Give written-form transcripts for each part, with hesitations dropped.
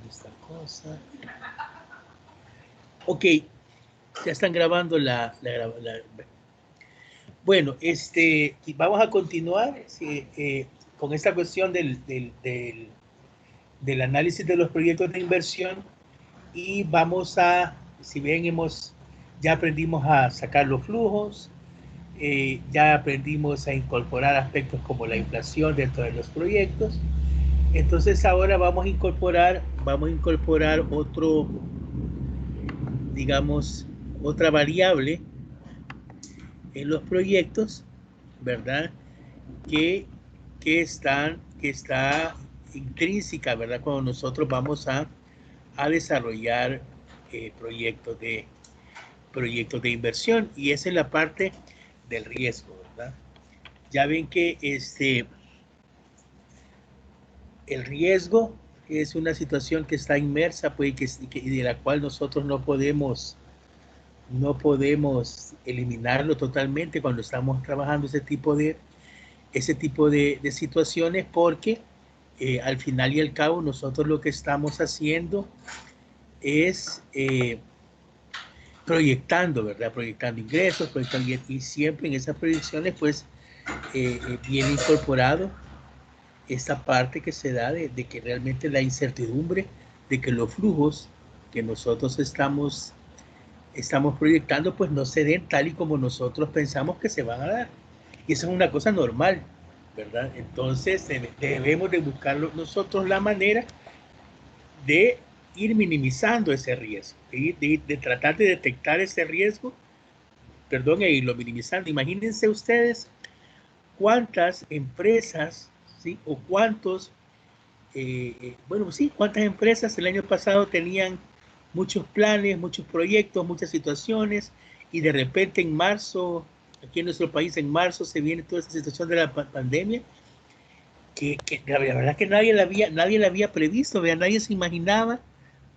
esta cosa. Ok, ya están grabando Bueno, vamos a continuar con esta cuestión del análisis de los proyectos de inversión y vamos a, si bien ya aprendimos a sacar los flujos, ya aprendimos a incorporar aspectos como la inflación dentro de los proyectos. Entonces ahora vamos a incorporar otra variable en los proyectos, ¿verdad? Que está intrínseca, ¿verdad? Cuando nosotros vamos a desarrollar proyectos de inversión, y esa es la parte del riesgo, ¿verdad? Ya ven que el riesgo es una situación que está inmersa, pues, y de la cual nosotros no podemos eliminarlo totalmente cuando estamos trabajando ese tipo de situaciones, porque al final y al cabo nosotros lo que estamos haciendo es proyectando, ¿verdad? Proyectando ingresos, y siempre en esas proyecciones pues viene incorporado esta parte que se da de que realmente la incertidumbre de que los flujos que nosotros estamos proyectando pues no se den tal y como nosotros pensamos que se van a dar. Y eso es una cosa normal, ¿verdad? Entonces debemos de buscar nosotros la manera de ir minimizando ese riesgo, de tratar de detectar ese riesgo, perdón, e irlo minimizando. Imagínense ustedes cuántas empresas, ¿sí? O cuántos, cuántas empresas el año pasado tenían muchos planes, muchos proyectos, muchas situaciones, y de repente en marzo, aquí en nuestro país en marzo se viene toda esta situación de la pandemia, que la verdad que nadie la había previsto, ¿verdad? Nadie se imaginaba,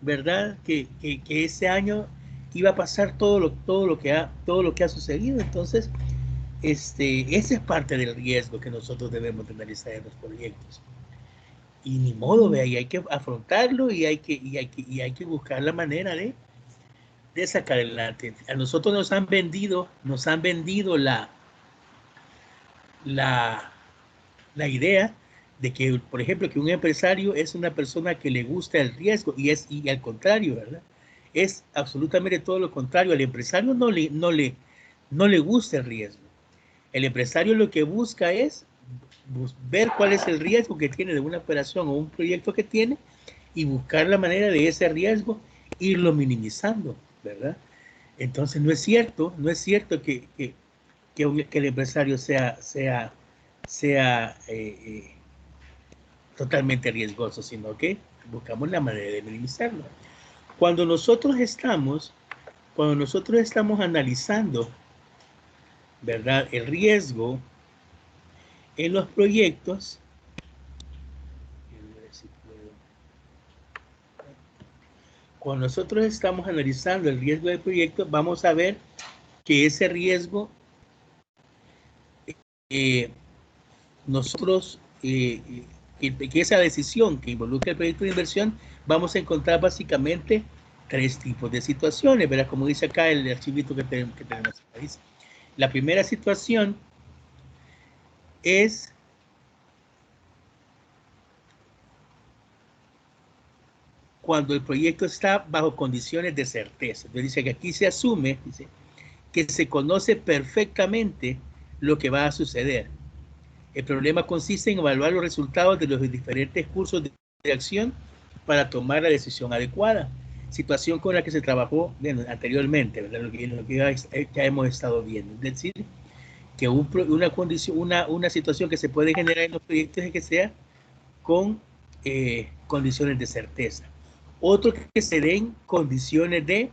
¿verdad? Que ese año iba a pasar todo lo que ha sucedido. Entonces, ese es parte del riesgo que nosotros debemos de analizar en los proyectos. Y ni modo, vea, y hay que afrontarlo y hay que buscar la manera de sacar adelante. A nosotros nos han vendido la idea de que, por ejemplo, que un empresario es una persona que le gusta el riesgo, y al contrario, ¿verdad? Es absolutamente todo lo contrario. Al empresario no le gusta el riesgo. El empresario lo que busca es ver cuál es el riesgo que tiene de una operación o un proyecto que tiene y buscar la manera de ese riesgo irlo minimizando, ¿verdad? Entonces no es cierto que el empresario sea totalmente riesgoso, sino que buscamos la manera de minimizarlo. Cuando nosotros estamos analizando, ¿verdad?, el riesgo en los proyectos, cuando nosotros estamos analizando el riesgo del proyecto, vamos a ver que ese riesgo nosotros, que esa decisión que involucra el proyecto de inversión, vamos a encontrar básicamente 3 tipos de situaciones, ¿verdad? Como dice acá el archivito que tenemos. La primera situación es cuando el proyecto está bajo condiciones de certeza. Entonces dice que aquí se asume, dice, que se conoce perfectamente lo que va a suceder. El problema consiste en evaluar los resultados de los diferentes cursos de acción para tomar la decisión adecuada. Situación con la que se trabajó anteriormente, ¿verdad? Lo que ya hemos estado viendo. Es decir, que una situación que se puede generar en los proyectos es que sea con condiciones de certeza. Otro, que se den condiciones de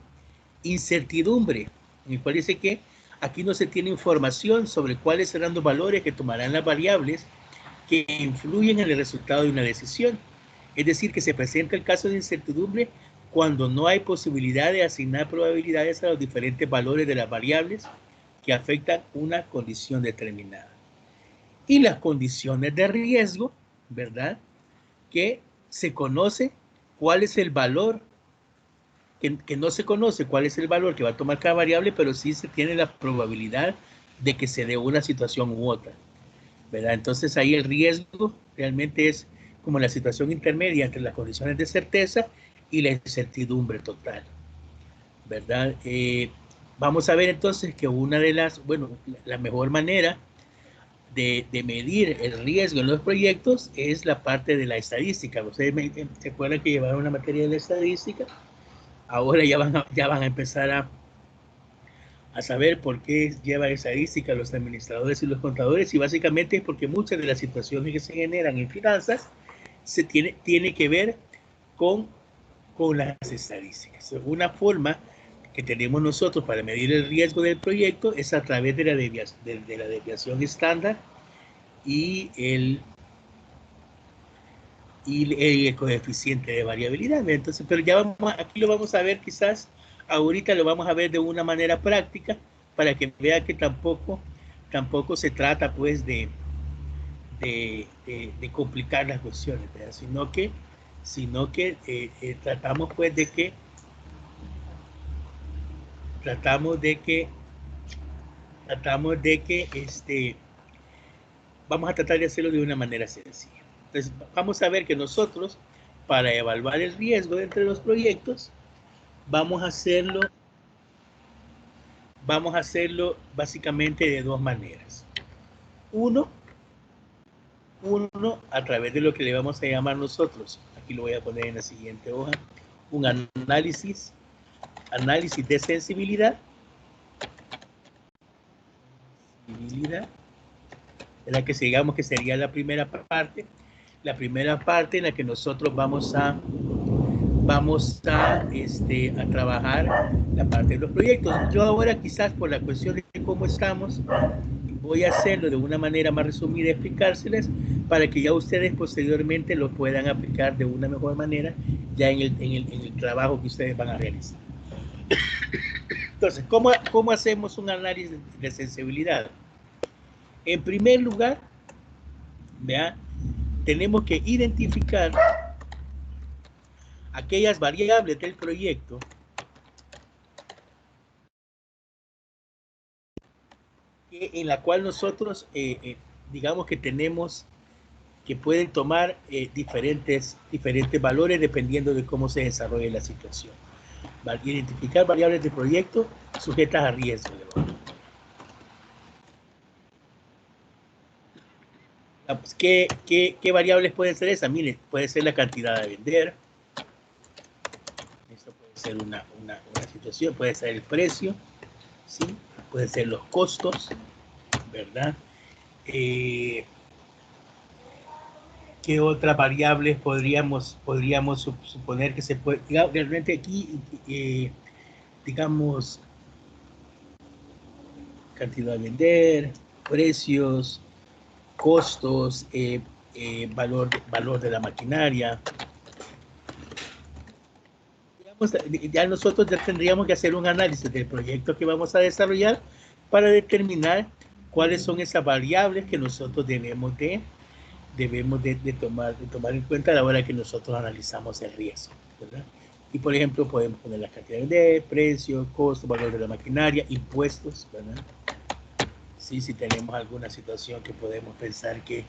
incertidumbre, en el cual dice que aquí no se tiene información sobre cuáles serán los valores que tomarán las variables que influyen en el resultado de una decisión. Es decir, que se presenta el caso de incertidumbre cuando no hay posibilidad de asignar probabilidades a los diferentes valores de las variables que afectan una condición determinada. Y las condiciones de riesgo, ¿verdad?, que se conoce cuál es el valor, que no se conoce cuál es el valor que va a tomar cada variable, pero sí se tiene la probabilidad de que se dé una situación u otra, ¿verdad? Entonces ahí el riesgo realmente es como la situación intermedia entre las condiciones de certeza y la incertidumbre total, ¿verdad? Vamos a ver entonces que una de las, bueno, la mejor manera de medir el riesgo en los proyectos es la parte de la estadística. Ustedes se acuerdan que llevaron una materia de la estadística. Ahora ya van a empezar a saber por qué llevan estadística los administradores y los contadores, y básicamente es porque muchas de las situaciones que se generan en finanzas tiene que ver con las estadísticas. Una forma que tenemos nosotros para medir el riesgo del proyecto es a través de la desviación estándar y el coeficiente de variabilidad. Entonces, pero ya aquí lo vamos a ver, quizás ahorita lo vamos a ver de una manera práctica para que vea que tampoco se trata pues de complicar las cuestiones, ¿verdad? sino que tratamos pues de que vamos a tratar de hacerlo de una manera sencilla. Entonces, vamos a ver que nosotros, para evaluar el riesgo entre los proyectos, vamos a hacerlo básicamente de dos maneras. Uno, a través de lo que le vamos a llamar nosotros, aquí lo voy a poner en la siguiente hoja, un análisis de sensibilidad, en la que digamos que sería la primera parte en la que nosotros vamos a trabajar la parte de los proyectos. Yo ahora, quizás por la cuestión de cómo estamos, voy a hacerlo de una manera más resumida y explicárseles para que ya ustedes posteriormente lo puedan aplicar de una mejor manera ya en el trabajo que ustedes van a realizar. Entonces, ¿cómo hacemos un análisis de sensibilidad? En primer lugar, ¿vea? Tenemos que identificar aquellas variables del proyecto en la cual nosotros, digamos que tenemos, que pueden tomar diferentes valores dependiendo de cómo se desarrolle la situación. Identificar variables de proyecto sujetas a riesgo. ¿Qué variables pueden ser esas? Miren, puede ser la cantidad de vender. Esto puede ser una situación, puede ser el precio, ¿sí? Puede ser los costos, ¿verdad? ¿Qué otras variables podríamos suponer que se puede? Realmente aquí, digamos, cantidad de vender, precios, costos, valor de la maquinaria. Digamos, ya nosotros ya tendríamos que hacer un análisis del proyecto que vamos a desarrollar para determinar cuáles son esas variables que nosotros debemos de tomar en cuenta a la hora que nosotros analizamos el riesgo, ¿verdad? Y por ejemplo podemos poner la cantidad de precio, costo, valor de la maquinaria, impuestos, ¿verdad? Sí, si tenemos alguna situación que podemos pensar que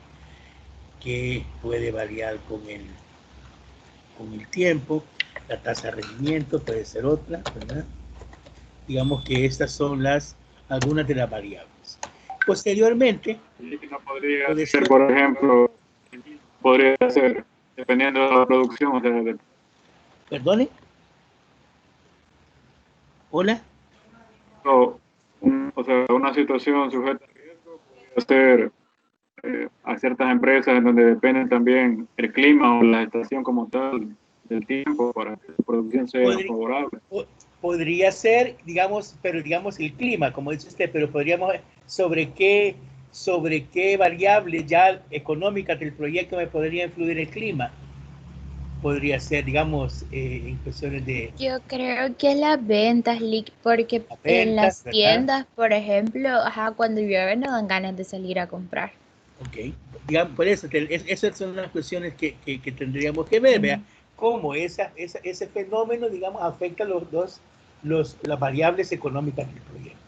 puede variar con el tiempo, la tasa de rendimiento puede ser otra, ¿verdad? Digamos que estas son algunas de las variables. Posteriormente, no podría ser, por ejemplo, podría ser, dependiendo de la producción, o sea, ¿Perdone? ¿Hola? O sea, una situación sujeta a riesgo podría ser a ciertas empresas en donde dependen también el clima o la estación como tal del tiempo para que la producción sea favorable. Podría ser, digamos, pero digamos el clima, como dice usted, pero podríamos ver sobre qué variables ya económicas del proyecto me podría influir el clima. Podría ser, digamos, en cuestiones de... Yo creo que las ventas, porque ventas, en las ¿verdad? tiendas, por ejemplo, cuando llueve no dan ganas de salir a comprar. Ok, digamos, por eso, esas son las cuestiones que tendríamos que ver, ¿vea? cómo ese fenómeno, digamos, afecta las variables económicas del proyecto.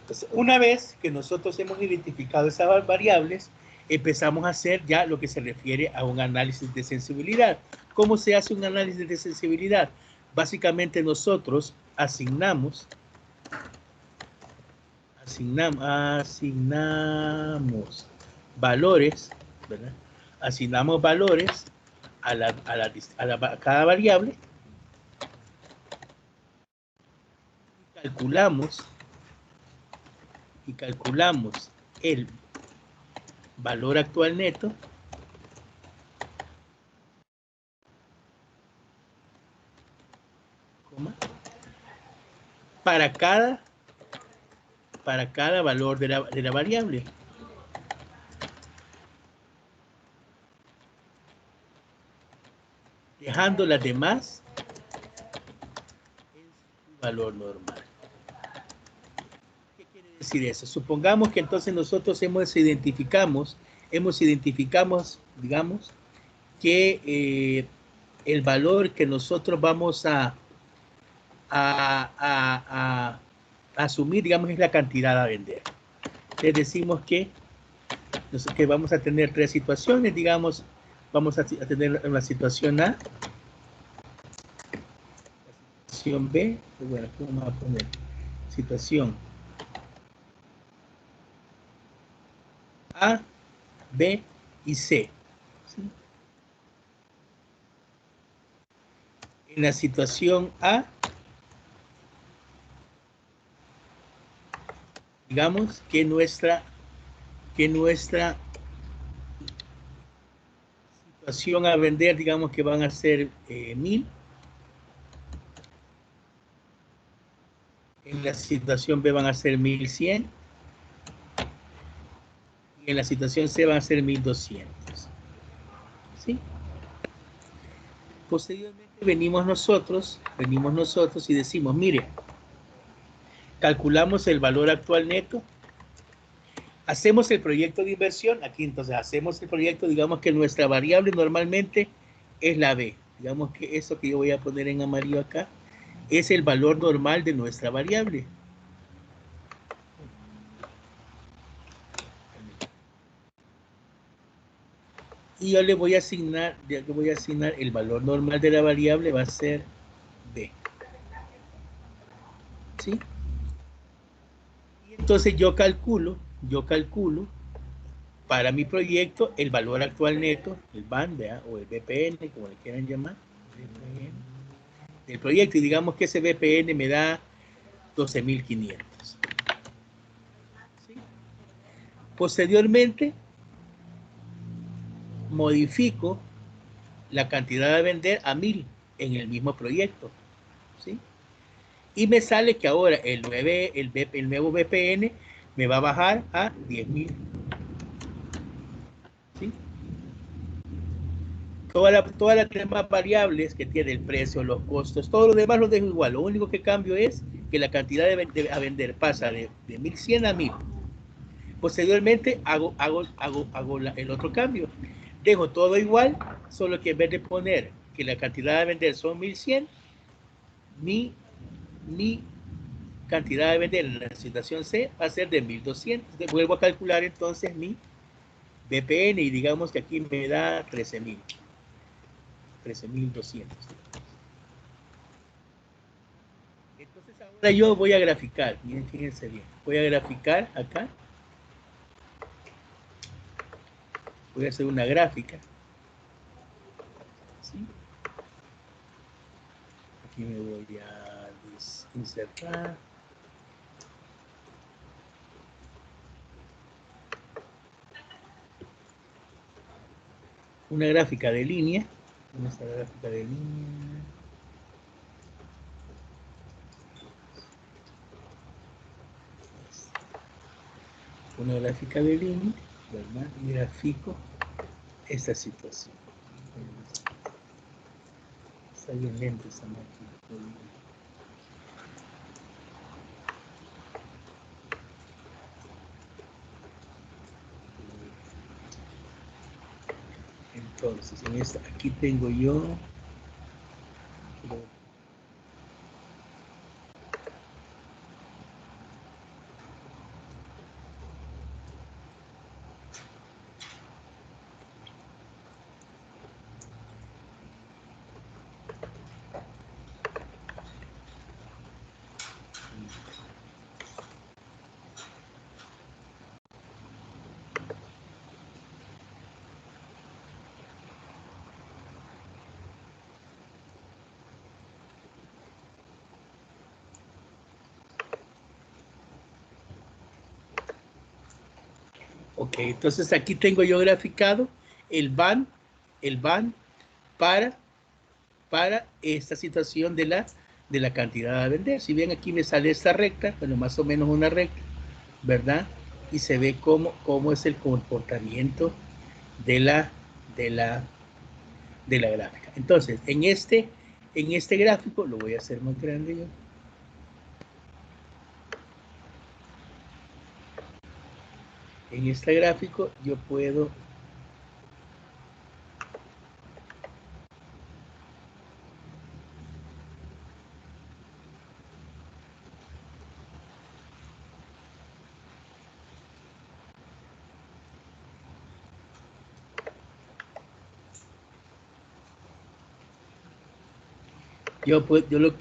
Entonces, una vez que nosotros hemos identificado esas variables, empezamos a hacer ya lo que se refiere a un análisis de sensibilidad. ¿Cómo se hace un análisis de sensibilidad? Básicamente nosotros asignamos valores, ¿verdad? Asignamos valores a cada variable y calculamos el valor actual neto para cada valor de la variable. Dejando las demás en su valor normal. ¿Qué quiere decir eso? Supongamos que entonces nosotros identificamos, digamos, que el valor que nosotros vamos a asumir, digamos, es la cantidad a vender. Les decimos que vamos a tener tres situaciones, digamos, vamos a tener una situación A, la situación B, bueno, aquí vamos a poner situación A, B y C. ¿Sí? En la situación A, digamos que nuestra situación a vender, digamos que van a ser 1000. En la situación B van a ser 1100. Y en la situación C van a ser 1200. ¿Sí? Posteriormente venimos nosotros y decimos, mire, calculamos el valor actual neto, hacemos el proyecto de inversión, aquí entonces hacemos el proyecto, digamos que nuestra variable normalmente es la B, digamos que eso que yo voy a poner en amarillo acá, es el valor normal de nuestra variable. Y yo le voy a asignar el valor normal de la variable, va a ser B. ¿Sí? Y entonces yo calculo para mi proyecto el valor actual neto, el BAN, ¿verdad? O el BPN, como le quieran llamar, BPN, del proyecto, y digamos que ese BPN me da 12.500. ¿Sí? Posteriormente, modifico la cantidad de vender a 1000 en el mismo proyecto. ¿Sí? Y me sale que ahora el nuevo BPN me va a bajar a 10.000. ¿Sí? Todas las demás variables que tiene el precio, los costos, todo lo demás lo dejo igual. Lo único que cambio es que la cantidad a vender pasa de 1100 a 1000. Posteriormente hago el otro cambio. Dejo todo igual, solo que en vez de poner que la cantidad de vender son 1100, mi cantidad de vender en la situación C va a ser de 1200. Vuelvo a calcular entonces mi BPN y digamos que aquí me da 13.000. 13.200. Entonces ahora yo voy a graficar, miren, fíjense bien, voy a graficar acá, voy a hacer una gráfica, ¿sí? Aquí me voy a insertar, una gráfica de línea, esta gráfica de línea, una gráfica de línea, ¿verdad? Y grafico esta situación. Está bien lento esta máquina. Entonces, aquí tengo yo Ok, entonces aquí tengo yo graficado el van para esta situación de la cantidad a vender. Si bien aquí me sale esta recta, bueno, más o menos una recta, ¿verdad? Y se ve cómo es el comportamiento de la gráfica. Entonces, en este gráfico, lo voy a hacer más grande yo. En este gráfico yo puedo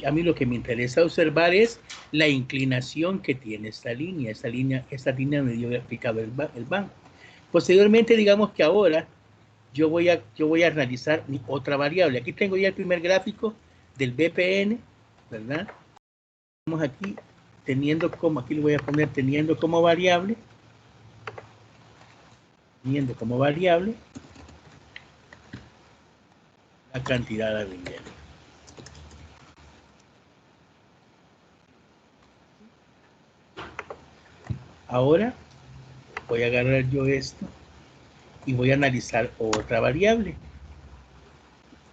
a mí lo que me interesa observar es la inclinación que tiene esta línea me dio graficado el banco. Posteriormente, digamos que ahora yo voy a analizar mi otra variable. Aquí tengo ya el primer gráfico del BPN, ¿verdad? Vamos aquí aquí lo voy a poner teniendo como variable la cantidad a vender. Ahora voy a agarrar yo esto y voy a analizar otra variable.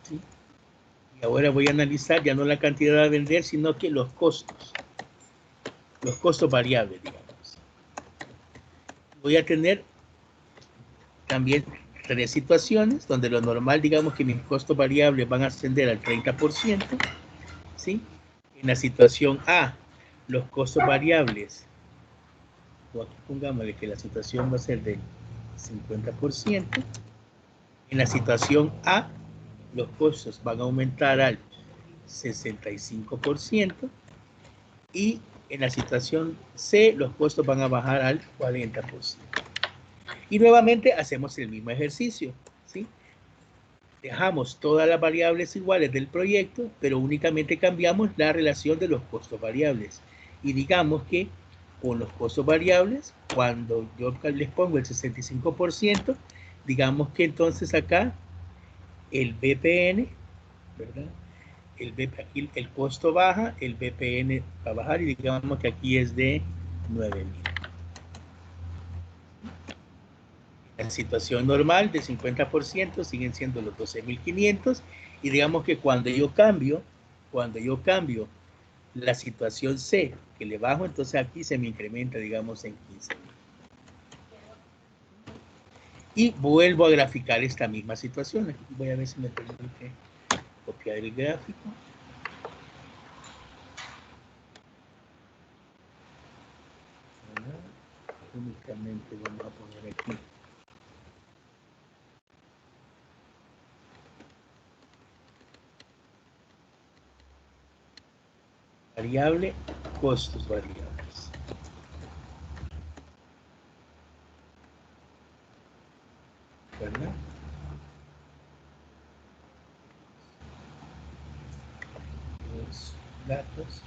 ¿Sí? Y ahora voy a analizar ya no la cantidad a vender, sino que los costos variables, digamos. Voy a tener también tres situaciones donde lo normal, digamos que mis costos variables van a ascender al 30%, ¿sí? En la situación A, los costos variables, o aquí pongámosle que la situación va a ser del 50%. En la situación A, los costos van a aumentar al 65%, y en la situación C, los costos van a bajar al 40%. Y nuevamente hacemos el mismo ejercicio, ¿sí? Dejamos todas las variables iguales del proyecto, pero únicamente cambiamos la relación de los costos variables. Y digamos que con los costos variables, cuando yo les pongo el 65%, digamos que entonces acá el BPN, ¿verdad? Aquí el costo baja, el BPN va a bajar, y digamos que aquí es de 9,000. En situación normal de 50% siguen siendo los 12,500, y digamos que cuando yo cambio la situación C, que le bajo, entonces aquí se me incrementa, digamos, en 15,000. Y vuelvo a graficar esta misma situación. Aquí voy a ver si me permite copiar el gráfico. Únicamente vamos a poner aquí variable, costos variables. ¿Verdad? Los datos.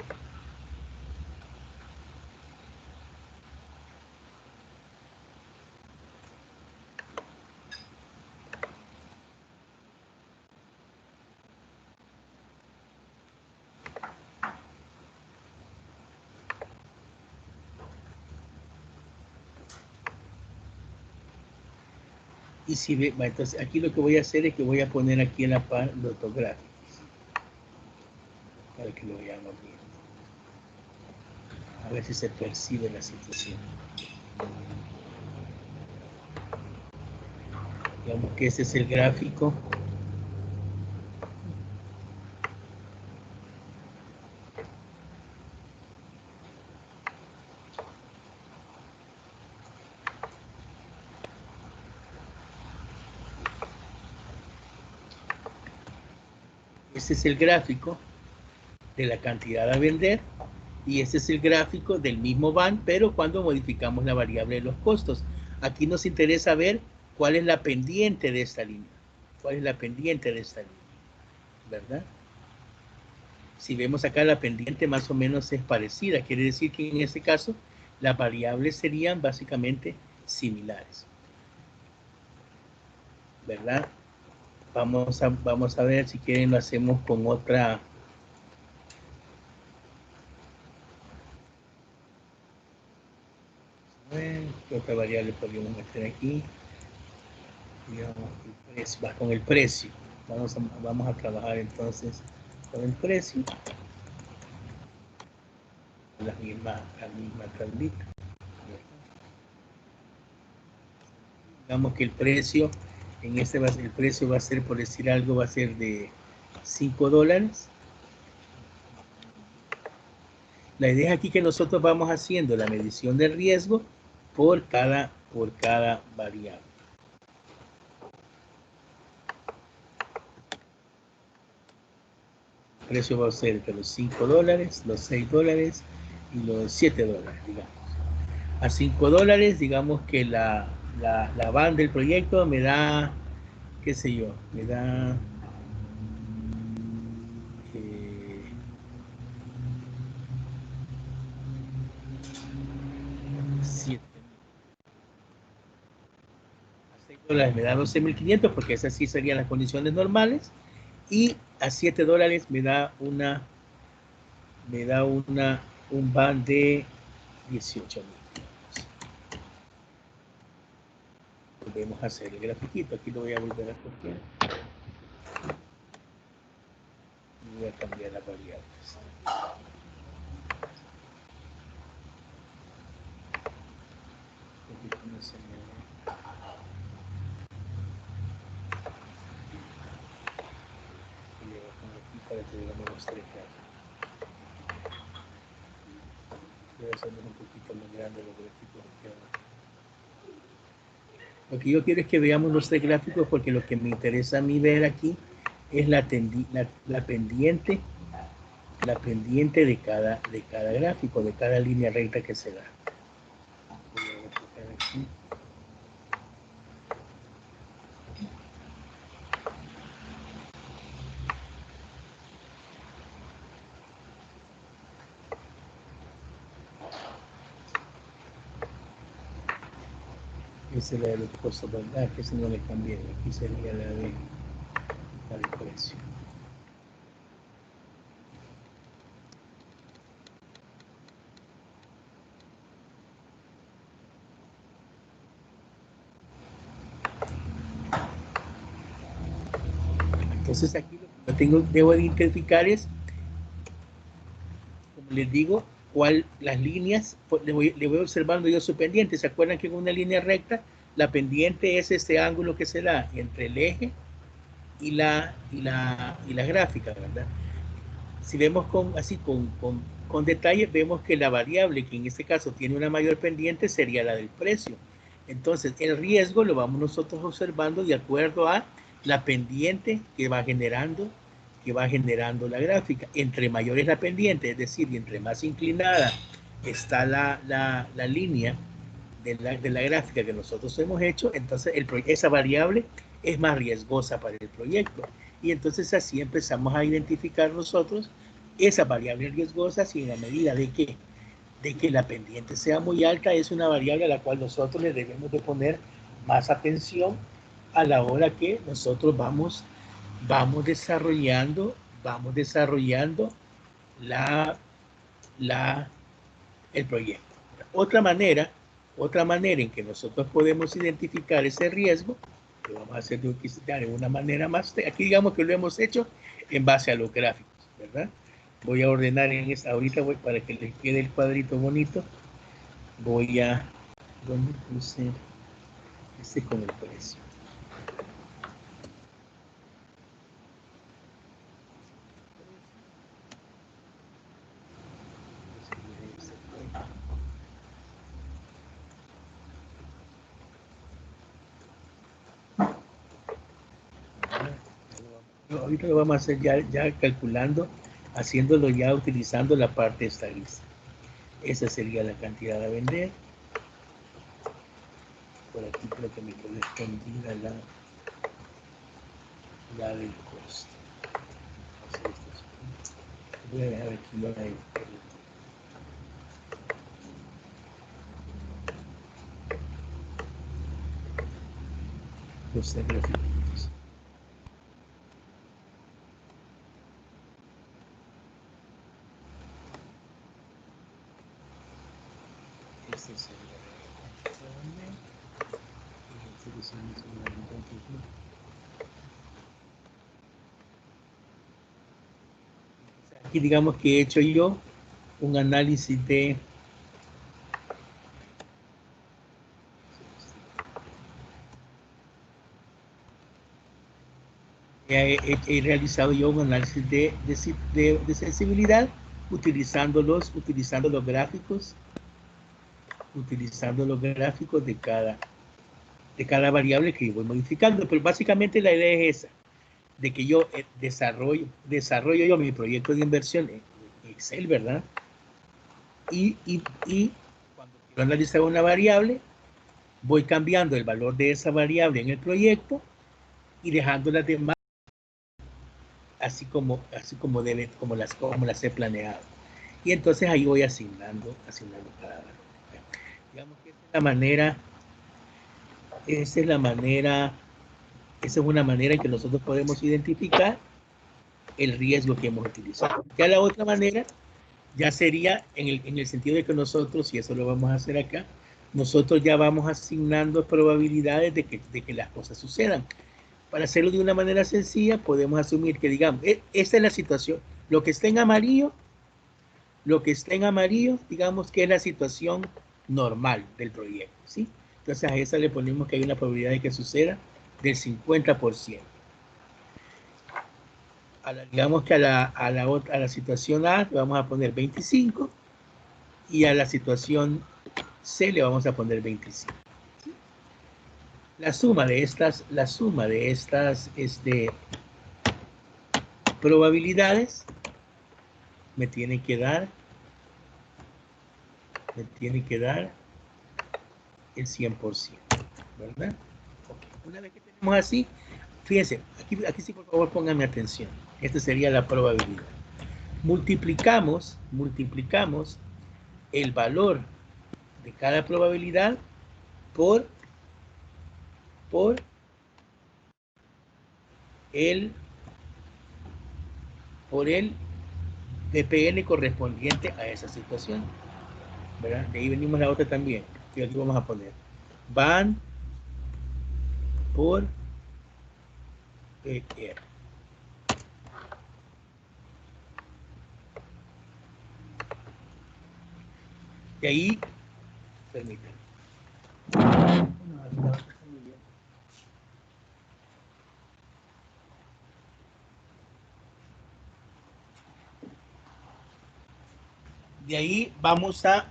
Y si ve, entonces aquí lo que voy a hacer es que voy a poner aquí en la par los dos gráficos para que lo veamos bien. A ver si se percibe la situación. Digamos que este es el gráfico Este es el gráfico de la cantidad a vender y este es el gráfico del mismo van, pero cuando modificamos la variable de los costos. Aquí nos interesa ver cuál es la pendiente de esta línea. ¿Cuál es la pendiente de esta línea? ¿Verdad? Si vemos acá la pendiente más o menos es parecida, quiere decir que en este caso las variables serían básicamente similares. ¿Verdad? Vamos a ver si quieren lo hacemos con otra. ¿Qué otra variable podríamos meter aquí? Digamos, el precio, va con el precio. Vamos a trabajar entonces con el precio. La misma tablita. Digamos que el precio, el precio va a ser, por decir algo, va a ser de $5. La idea aquí que nosotros vamos haciendo la medición del riesgo por cada variable. El precio va a ser de los $5, los $6 y los $7, digamos. A $5, digamos que la van del proyecto me da, qué sé yo, me da 7. A $6 me da 12.500 porque esas sí serían las condiciones normales, y a $7 me da un van de 18.000. Volvemos a hacer el grafiquito, aquí lo voy a volver a copiar y voy a cambiar las variables. Para que veamos los tres gráficos. Voy a hacerlos un poquito más grandes los gráficos que ahora. Lo que yo quiero es que veamos los tres gráficos porque lo que me interesa a mí ver aquí es la pendiente de cada gráfico, de cada línea recta que se da. Voy a replicar aquí. Esa es la de los costos, ¿verdad? Que si no le cambié, aquí sería la de precio. Entonces aquí lo que debo de identificar es, como les digo, las líneas, le voy observando yo su pendiente. ¿Se acuerdan que en una línea recta la pendiente es este ángulo que se da entre el eje y la gráfica, ¿verdad? Si vemos con detalle, vemos que la variable que en este caso tiene una mayor pendiente sería la del precio. Entonces, el riesgo lo vamos nosotros observando de acuerdo a la pendiente que va generando la gráfica. Entre mayor es la pendiente, es decir, entre más inclinada está la línea de la gráfica que nosotros hemos hecho, entonces esa variable es más riesgosa para el proyecto. Y entonces así empezamos a identificar nosotros esa variable riesgosa, si en la medida de que la pendiente sea muy alta, es una variable a la cual nosotros le debemos de poner más atención a la hora que nosotros vamos desarrollando el proyecto. Otra manera en que nosotros podemos identificar ese riesgo, lo vamos a hacer de una manera más, aquí digamos que lo hemos hecho en base a los gráficos, ¿verdad? Voy a ordenar en esta, ahorita para que les quede el cuadrito bonito, voy a, ¿dónde puse? Con el precio. Ahorita lo vamos a hacer ya calculando, haciéndolo ya utilizando la parte estadística. Esa sería la cantidad a vender. Por aquí creo que me quedó escondida la del costo. Voy a dejar aquí la del los gráficos. Este sería aquí digamos que he hecho yo un análisis de he realizado yo un análisis de sensibilidad utilizando los gráficos de cada variable que yo voy modificando, pero básicamente la idea es esa, de que yo desarrollo yo mi proyecto de inversión en Excel, ¿verdad? Y cuando quiero analizar una variable, voy cambiando el valor de esa variable en el proyecto y dejando las demás así como las he planeado. Y entonces ahí voy asignando cada valor. Digamos que esa es una manera en que nosotros podemos identificar el riesgo que hemos utilizado. Ya la otra manera ya sería en el sentido de que nosotros, y eso lo vamos a hacer acá, nosotros ya vamos asignando probabilidades de que las cosas sucedan. Para hacerlo de una manera sencilla, podemos asumir que, digamos, esta es la situación. Lo que está en amarillo, digamos que es la situación normal del proyecto, ¿sí? Entonces a esa le ponemos que hay una probabilidad de que suceda del 50%. Digamos que a la situación A le vamos a poner 25 y a la situación C le vamos a poner 25. ¿Sí? La suma de estas probabilidades me tiene que dar el 100%, ¿verdad? Okay. Una vez que tenemos así, fíjense, aquí sí por favor pónganme atención. Esta sería la probabilidad. Multiplicamos el valor de cada probabilidad por el DPN correspondiente a esa situación, ¿verdad? De ahí venimos la otra también, que aquí vamos a poner. Van por R. De ahí, permítanme. De ahí vamos a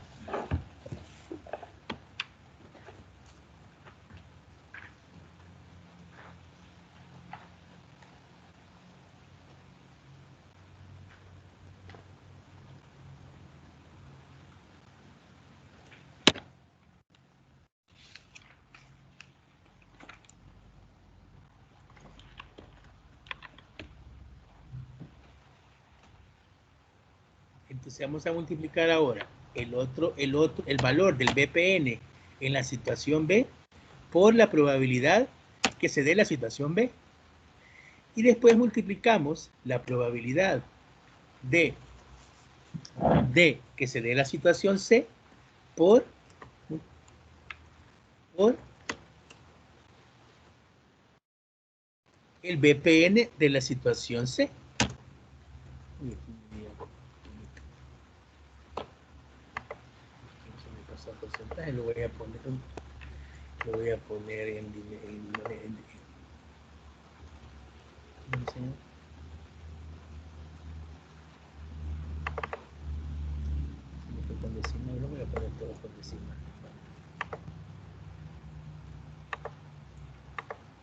entonces vamos a multiplicar ahora el valor del BPN en la situación B por la probabilidad que se dé la situación B. Y después multiplicamos la probabilidad de que se dé la situación C por el BPN de la situación C. Porcentaje lo voy a poner en con decimal, lo voy a poner todo con decimal.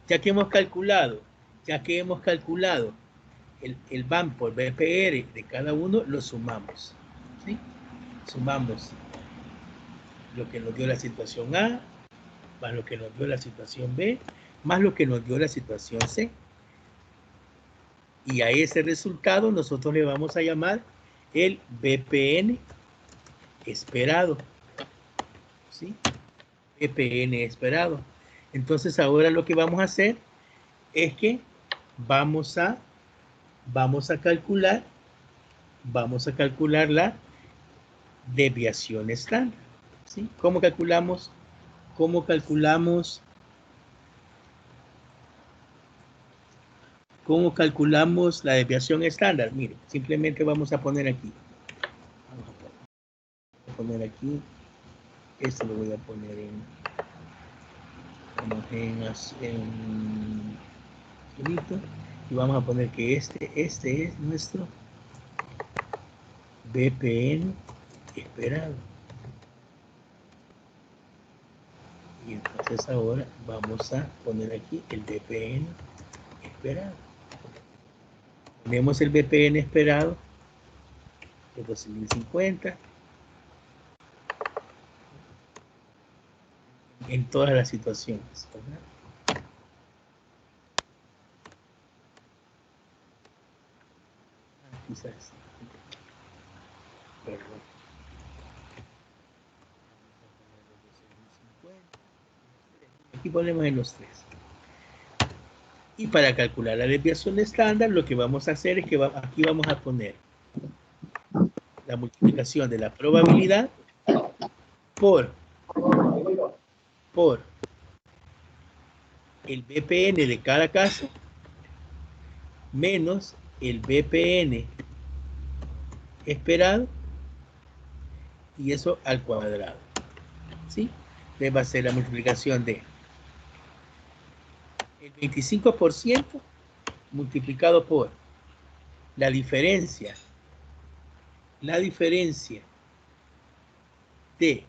Ya que hemos calculado Ya que hemos calculado el BAM por BPR de cada uno, lo sumamos. ¿Sí? Sumamos lo que nos dio la situación A, más lo que nos dio la situación B, más lo que nos dio la situación C. Y a ese resultado nosotros le vamos a llamar el BPN esperado. ¿Sí? BPN esperado. Entonces ahora lo que vamos a hacer es que vamos a calcular la desviación estándar. ¿Sí? ¿Cómo calculamos la desviación estándar? Mire, simplemente vamos a poner aquí. Esto lo voy a poner en y vamos a poner que este es nuestro BPN esperado. Y entonces ahora vamos a poner aquí el BPN esperado. Ponemos el BPN esperado de 12.050 en todas las situaciones, ¿verdad? Quizás. Perdón. Aquí ponemos en los 3. Y para calcular la desviación estándar, lo que vamos a hacer es que aquí vamos a poner la multiplicación de la probabilidad por el BPN de cada caso menos el BPN esperado, y eso al cuadrado. ¿Sí? Entonces va a ser la multiplicación de el 25% multiplicado por la diferencia de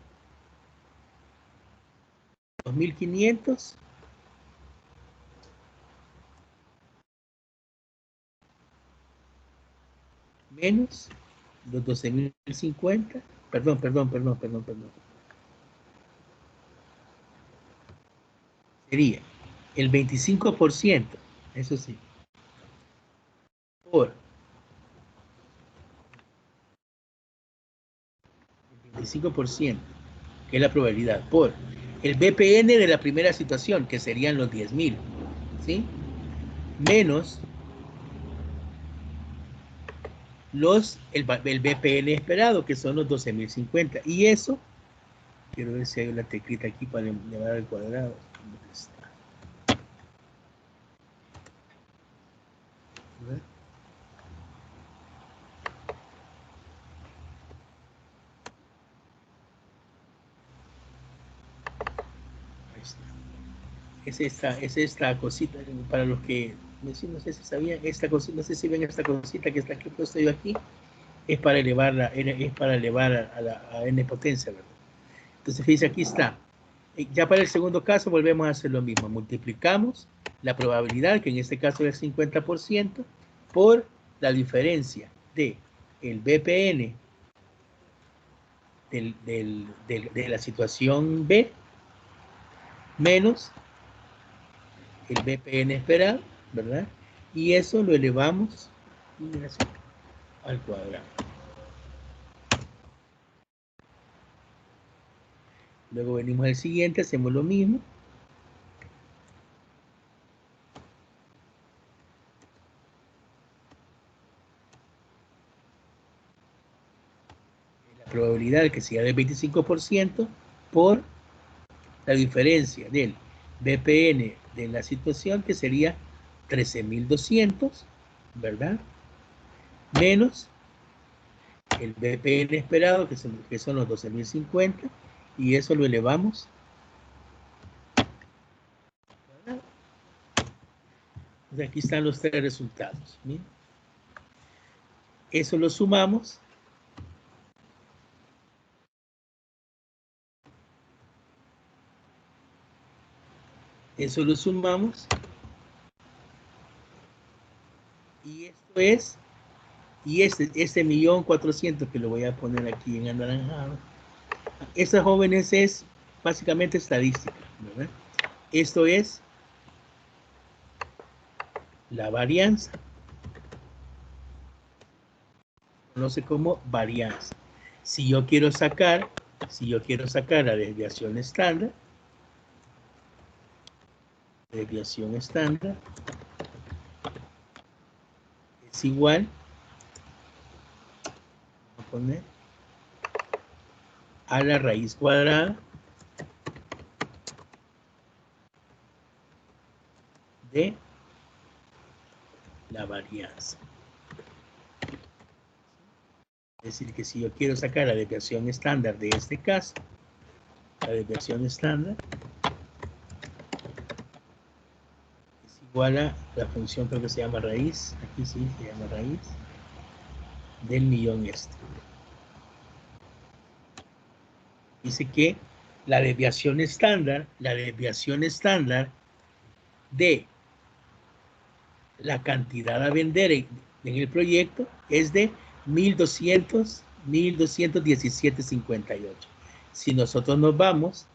2.500 menos los 12.050, perdón. Sería el 25%, eso sí, por el 25%, que es la probabilidad, por el BPN de la primera situación, que serían los 10.000, ¿sí? Menos el BPN esperado, que son los 12.050. Y eso, quiero ver si hay una teclita aquí para elevar al cuadrado. ¿Dónde está? ¿Ver? Ahí está. Es esta cosita, para los que no sé si sabían, esta cosita, no sé si ven esta cosita que está aquí puesto yo aquí, es para elevarla, a n potencia, ¿verdad? Entonces, fíjense, aquí está. Ya para el segundo caso volvemos a hacer lo mismo. Multiplicamos la probabilidad, que en este caso es el 50%, por la diferencia de el BPN de la situación B menos el BPN esperado, ¿verdad? Y eso lo elevamos al cuadrado. Luego venimos al siguiente, hacemos lo mismo. La probabilidad que sea del 25% por la diferencia del BPN de la situación, que sería 13.200, ¿verdad? Menos el BPN esperado, que son los 12.050, y eso lo elevamos. Entonces aquí están los 3 resultados. ¿Bien? Eso lo sumamos. Y esto es, y este 1.400.000 que lo voy a poner aquí en anaranjado. Estas jóvenes es básicamente estadística, ¿verdad? Esto es la varianza. Conoce como varianza. Si yo quiero sacar la desviación estándar, es igual, vamos a poner, a la raíz cuadrada de la varianza. Es decir, que si yo quiero sacar la desviación estándar de este caso, la desviación estándar es igual a la función, creo que se llama raíz, aquí sí se llama raíz, del millón este. Dice que la desviación estándar de la cantidad a vender en el proyecto es de 1.217.58. Si nosotros nos vamos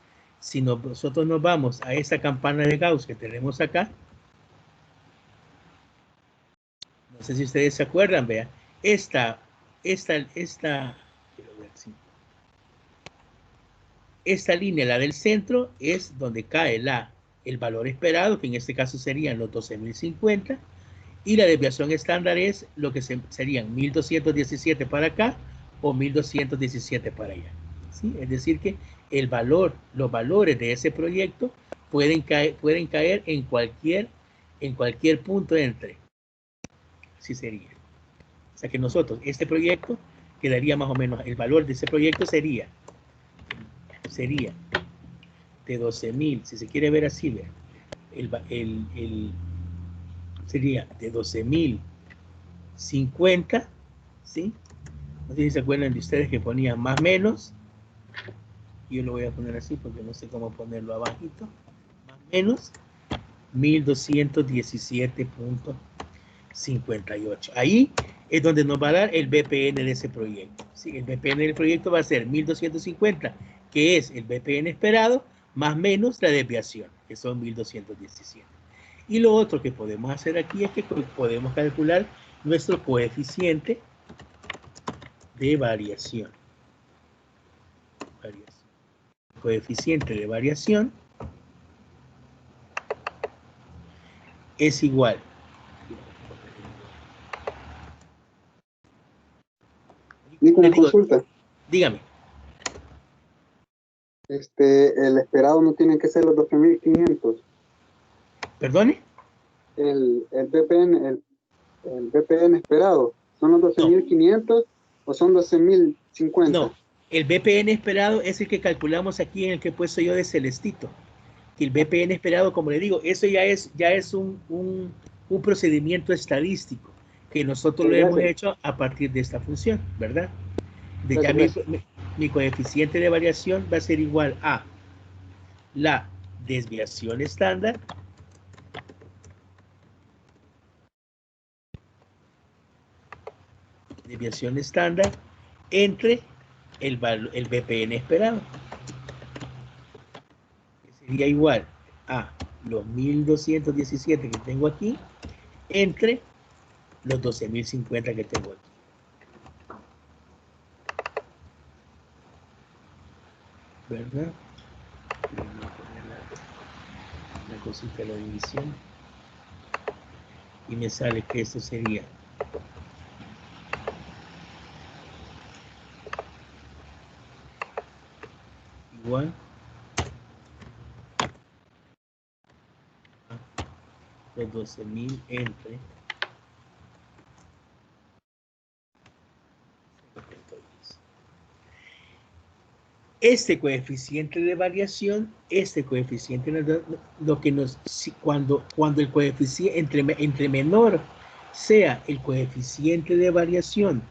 a esta campana de Gauss que tenemos acá, no sé si ustedes se acuerdan, vean, esta línea, la del centro, es donde cae el valor esperado, que en este caso serían los 12.050, y la desviación estándar es lo que serían 1.217 para acá o 1.217 para allá. ¿Sí? Es decir que los valores de ese proyecto pueden caer en cualquier punto entre. Así sería. O sea que nosotros, este proyecto quedaría más o menos, el valor de ese proyecto sería de 12.000, si se quiere ver así, vean, sería de 12.050, ¿sí? No sé si se acuerdan de ustedes que ponían más menos. Yo lo voy a poner así porque no sé cómo ponerlo abajito. Más menos 1.217.58. Ahí es donde nos va a dar el BPN de ese proyecto. ¿Sí? El BPN del proyecto va a ser 1.250, que es el BPN esperado, más menos la desviación, que son 1.217. Y lo otro que podemos hacer aquí es que podemos calcular nuestro coeficiente de variación. Coeficiente de variación es igual. Una consulta. Dígame. El esperado no tiene que ser los 12.500. ¿Perdone? El BPN esperado, ¿son los 12.500 o son 12.050? No, el BPN esperado es el que calculamos aquí, en el que he puesto yo de celestito. Que el BPN esperado, como le digo, eso ya es un procedimiento estadístico que nosotros lo hemos hecho a partir de esta función, ¿verdad? Ya mi coeficiente de variación va a ser igual a la desviación estándar entre el BPN esperado. Sería igual a los 1.217 que tengo aquí entre los 12.050 que tengo aquí. ¿Verdad? Voy a poner la cosita de la división. Y me sale que esto sería igual a los 12.000 entre este coeficiente de variación, lo que nos, cuando el coeficiente, entre menor sea el coeficiente de variación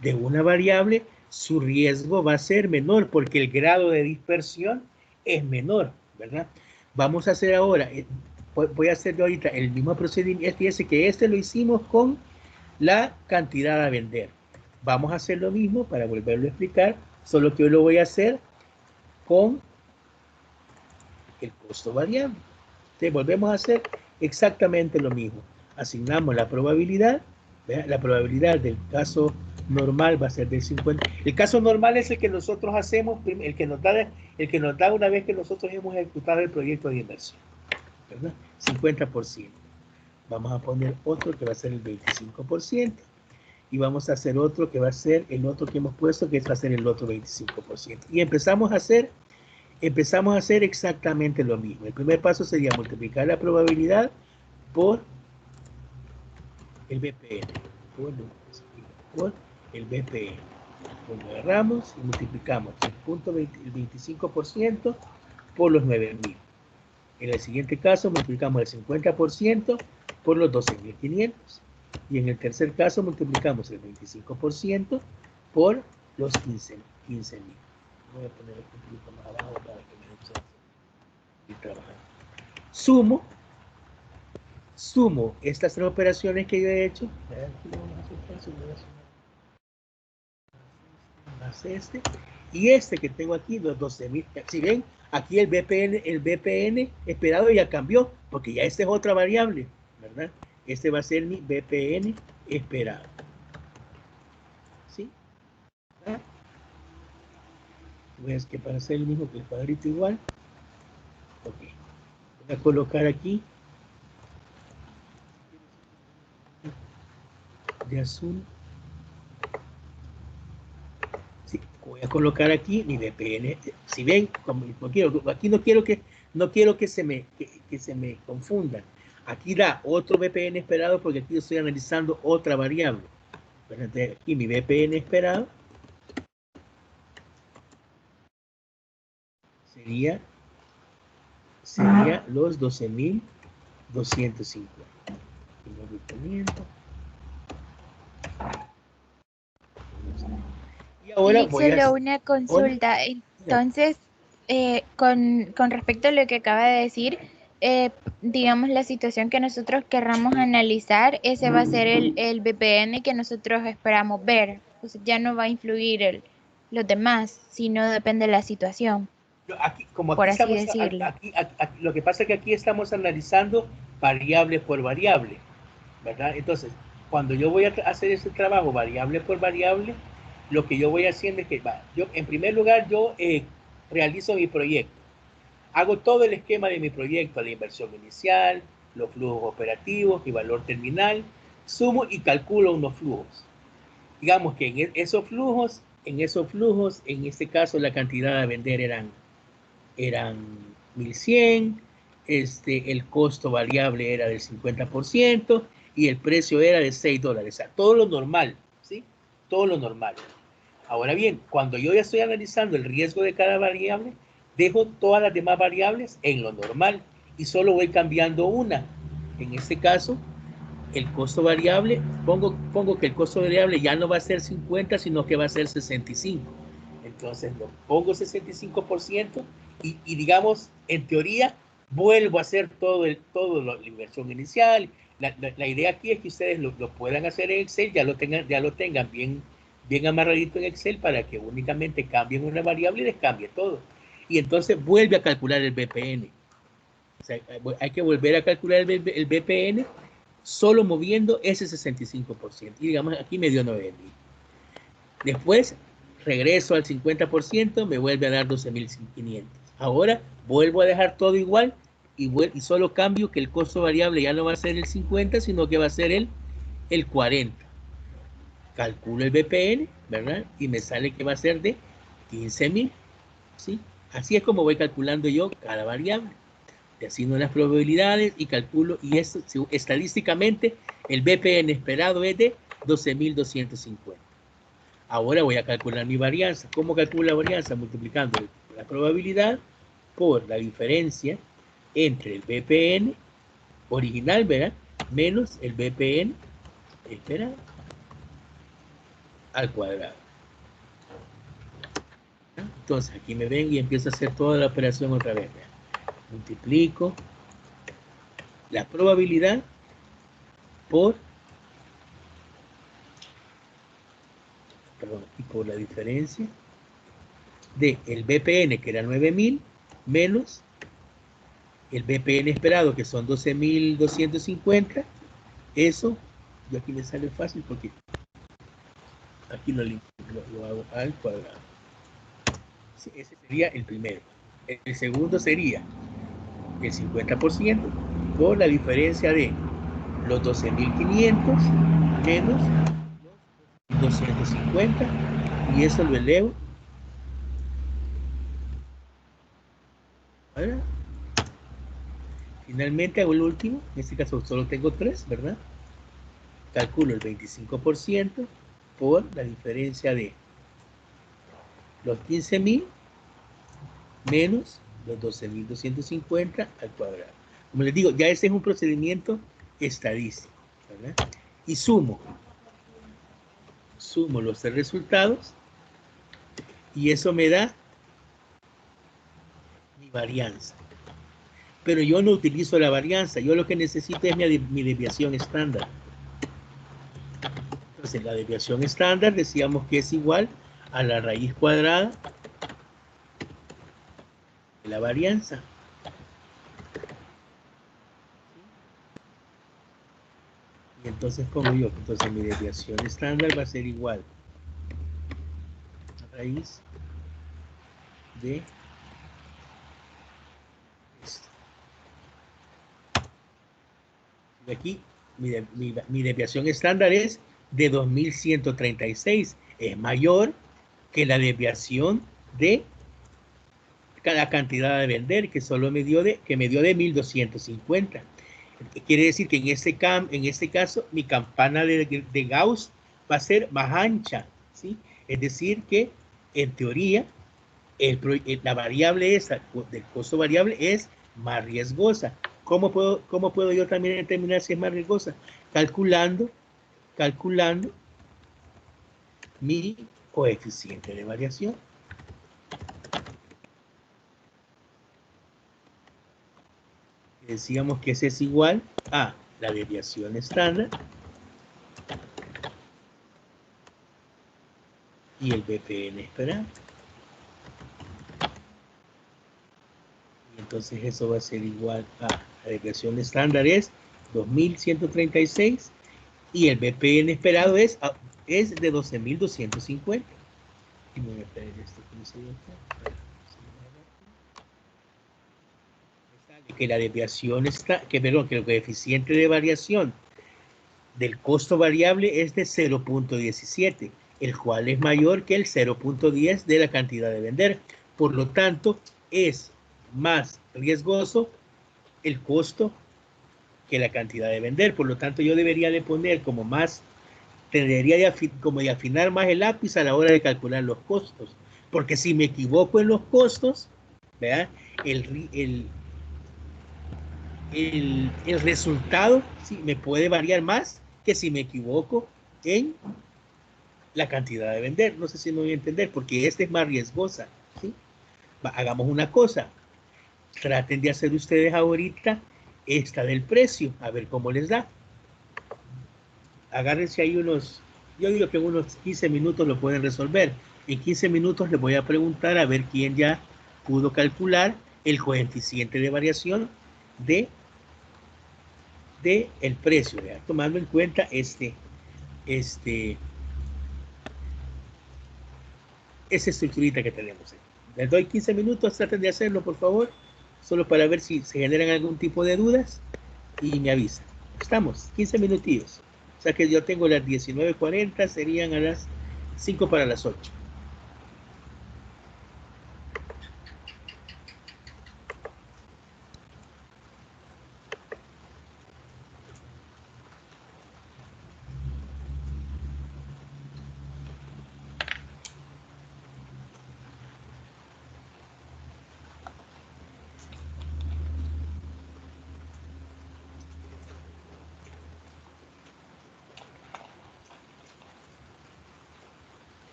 de una variable, su riesgo va a ser menor porque el grado de dispersión es menor, ¿verdad? Vamos a hacer ahora, voy a hacer ahorita el mismo procedimiento. Fíjense que lo hicimos con la cantidad a vender. Vamos a hacer lo mismo para volverlo a explicar, solo que yo lo voy a hacer con el costo variable. Entonces volvemos a hacer exactamente lo mismo. Asignamos la probabilidad, ¿verdad? La probabilidad del caso normal va a ser del 50. El caso normal es el que nosotros hacemos, el que nos da una vez que nosotros hemos ejecutado el proyecto de inversión, ¿verdad? 50%. Vamos a poner otro que va a ser el 25%. Y vamos a hacer otro que va a ser el otro que hemos puesto, que va a ser el otro 25%. Y empezamos a hacer exactamente lo mismo. El primer paso sería multiplicar la probabilidad por el BPN. Por el BPN. Lo agarramos y multiplicamos el 25% por los 9.000. En el siguiente caso multiplicamos el 50% por los 12.500. Y en el tercer caso multiplicamos el 25% por los 15.000. Voy a poner un poquito más abajo para que me deje ir trabajando. Sumo estas tres operaciones que yo he hecho. Más este. Y este que tengo aquí, los 12.000. Si ven, aquí el BPN esperado ya cambió, porque ya esta es otra variable, ¿verdad? Este va a ser mi BPN esperado. ¿Sí? ¿verdad? Pues que para hacer el mismo que el cuadrito igual. Ok. Voy a colocar aquí de azul. Sí, voy a colocar aquí mi BPN. Si ven, como no quiero, aquí no quiero que se me confundan. Aquí da otro BPN esperado porque aquí estoy analizando otra variable. Aquí mi BPN esperado sería los 12.250. Y ahora voy a solo una consulta. Entonces, con respecto a lo que acaba de decir, digamos la situación que nosotros querramos analizar, ese va a ser el BPN que nosotros esperamos ver. O sea, ya no va a influir los demás, sino depende de la situación, aquí, como por aquí así estamos, decirlo. aquí, lo que pasa es que aquí estamos analizando variable por variable, ¿verdad? Entonces, cuando yo voy a hacer ese trabajo variable por variable, lo que yo voy haciendo es que, yo, en primer lugar, yo realizo mi proyecto. Hago todo el esquema de mi proyecto, la inversión inicial, los flujos operativos, mi valor terminal, sumo y calculo unos flujos. Digamos que en esos flujos, en este caso la cantidad a vender eran 1.100, el costo variable era del 50% y el precio era de $6. O sea, todo lo normal, ¿sí? Todo lo normal. Ahora bien, cuando yo ya estoy analizando el riesgo de cada variable, dejo todas las demás variables en lo normal y solo voy cambiando una. En este caso, el costo variable, pongo que el costo variable ya no va a ser 50, sino que va a ser 65. Entonces, lo pongo 65% y digamos, en teoría, vuelvo a hacer todo la inversión inicial. La idea aquí es que ustedes lo puedan hacer en Excel, ya lo tengan bien amarradito en Excel para que únicamente cambien una variable y les cambie todo. Y entonces vuelve a calcular el BPN. O sea, hay que volver a calcular el BPN solo moviendo ese 65%. Y digamos, aquí me dio 9.000. Después regreso al 50%, me vuelve a dar 12.500. Ahora vuelvo a dejar todo igual y solo cambio que el costo variable ya no va a ser el 50, sino que va a ser el 40. Calculo el BPN, ¿verdad? Y me sale que va a ser de 15.000. ¿Sí? Así es como voy calculando yo cada variable. Te asigno las probabilidades y calculo, y esto, estadísticamente, el BPN esperado es de 12.250. Ahora voy a calcular mi varianza. ¿Cómo calculo la varianza? Multiplicando la probabilidad por la diferencia entre el BPN original, ¿verdad? Menos el BPN esperado al cuadrado. Entonces aquí me ven y empiezo a hacer toda la operación otra vez. ¿verdad? Multiplico la probabilidad por perdón, y por la diferencia de el BPN, que era 9.000, menos el BPN esperado, que son 12.250, eso, yo aquí me sale fácil porque aquí lo hago al cuadrado. Sí, ese sería el primero. El segundo sería el 50% por la diferencia de los 12.500 menos los 250, y eso lo elevo. ¿Verdad? Finalmente hago el último, en este caso solo tengo 3, ¿verdad? Calculo el 25% por la diferencia de los 15.000 menos los 12.250 al cuadrado. Como les digo, ya ese es un procedimiento estadístico, ¿verdad? Y sumo los 3 resultados y eso me da mi varianza. Pero yo no utilizo la varianza, yo lo que necesito es mi desviación estándar. Entonces la desviación estándar decíamos que es igual a la raíz cuadrada de la varianza. Y entonces pongo yo, entonces mi desviación estándar va a ser igual a raíz de esto. Y aquí mi desviación estándar es de 2136, es mayor que la desviación de cada cantidad de vender, que solo me dio de 1250. Quiere decir que en este caso mi campana de Gauss va a ser más ancha, ¿sí? Es decir que en teoría la variable esa del costo variable es más riesgosa. ¿Cómo puedo yo también determinar si es más riesgosa? Calculando mi coeficiente de variación. Decíamos que ese es igual a la desviación estándar y el BPN esperado. Y entonces eso va a ser igual a la desviación estándar es 2136 y el BPN esperado es de 12.250. Y me voy a traer esto que la desviación está, que el coeficiente de variación del costo variable es de 0.17, el cual es mayor que el 0.10 de la cantidad de vender. Por lo tanto, es más riesgoso el costo que la cantidad de vender. Por lo tanto, yo debería de poner como más, tendría como de afinar más el lápiz a la hora de calcular los costos. Porque si me equivoco en los costos, ¿verdad? El resultado sí, me puede variar más que si me equivoco en la cantidad de vender. No sé si me voy a entender, porque esta es más riesgosa, ¿sí? Hagamos una cosa, traten de hacer ustedes ahorita esta del precio, a ver cómo les da. Agárrense ahí yo digo que en unos 15 minutos lo pueden resolver. En 15 minutos les voy a preguntar a ver quién ya pudo calcular el coeficiente de variación de el precio, ¿verdad? Tomando en cuenta esa estructurita que tenemos. Les doy 15 minutos, traten de hacerlo, por favor, solo para ver si se generan algún tipo de dudas y me avisan. Estamos, 15 minutillos. O sea que yo tengo las 19:40, serían a las 5 para las 8.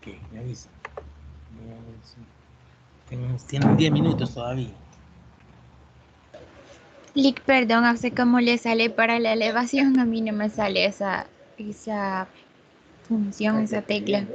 Ok, me avisa. Tienen 10 minutos todavía. Lick, perdón, hace cómo le sale para la elevación, a mí no me sale esa función, esa tecla.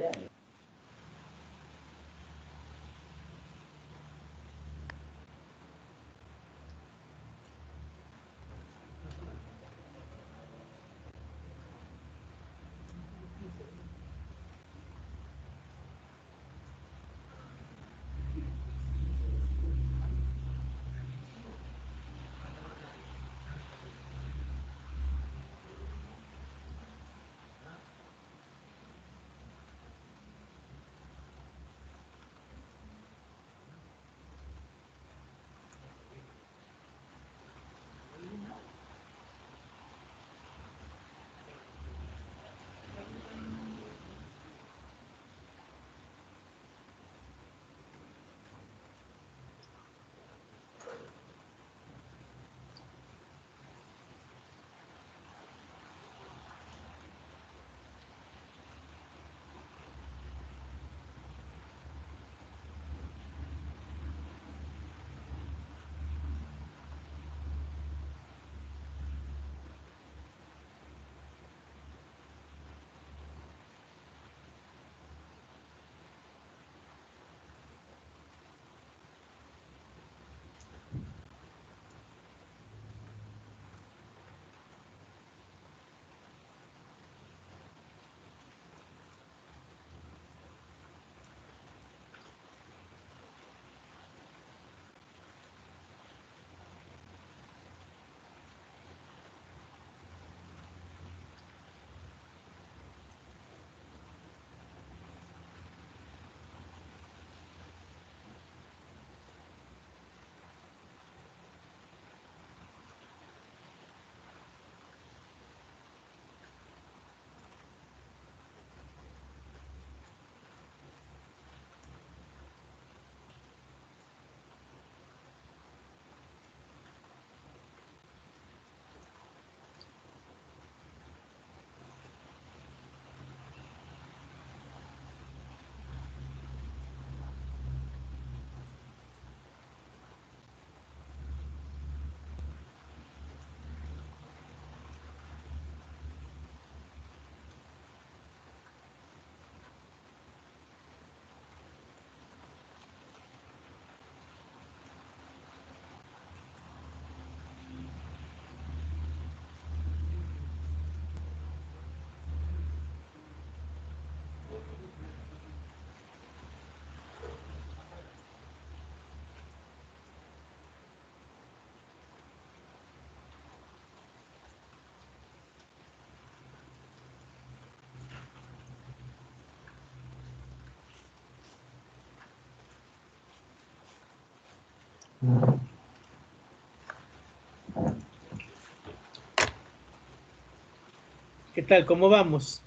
¿Qué tal? ¿Cómo vamos?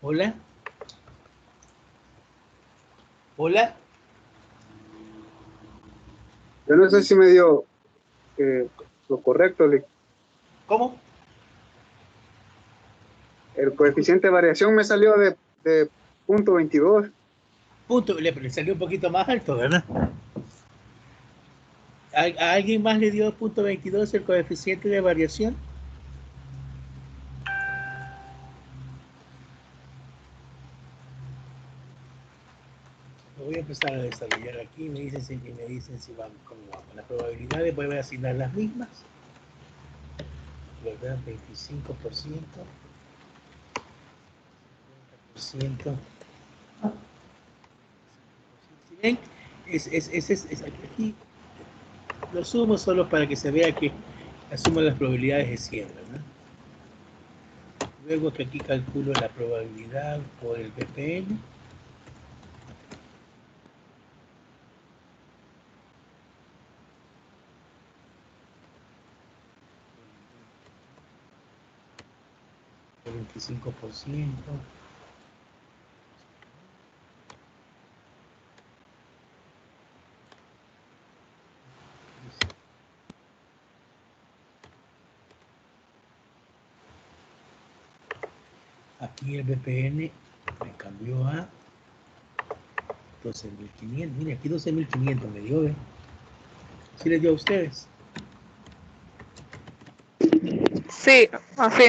Hola. Hola. Yo no sé si me dio lo correcto, Lick. ¿Cómo? El coeficiente de variación me salió de punto 22. Punto. Le salió un poquito más alto, ¿verdad? ¿A alguien más le dio punto 22 el coeficiente de variación? Lo voy a empezar a desarrollar aquí. Me dicen si vamos, cómo vamos. Las probabilidades voy a asignar las mismas. ¿Verdad? 25%. 50%. Si ven, aquí lo sumo solo para que se vea que asumo las probabilidades de 100, ¿verdad? Luego que aquí calculo la probabilidad por el ppm. El 25%. Aquí el BPN me cambió a 12.500. Mire, aquí 12.500 me dio, ¿eh? ¿Sí les dio a ustedes? Sí, así.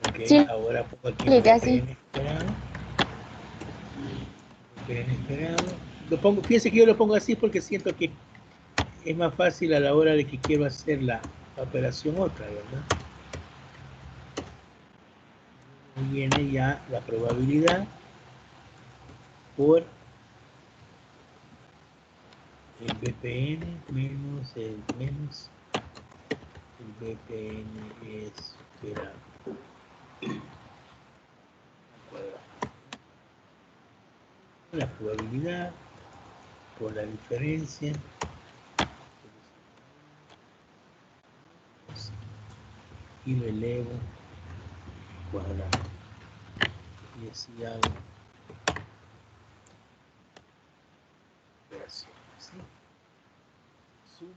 Ok, Sí, ahora pongo aquí sí, el así. BPN esperado. BPN esperado. Lo pongo, fíjense que yo lo pongo así porque siento que es más fácil a la hora de que quiero hacer la operación otra, ¿verdad? Viene ya la probabilidad por el BPN menos el BPN esperado. La probabilidad por la diferencia y lo elevo cuadrado. Y así hago operaciones, ¿sí? Sumo.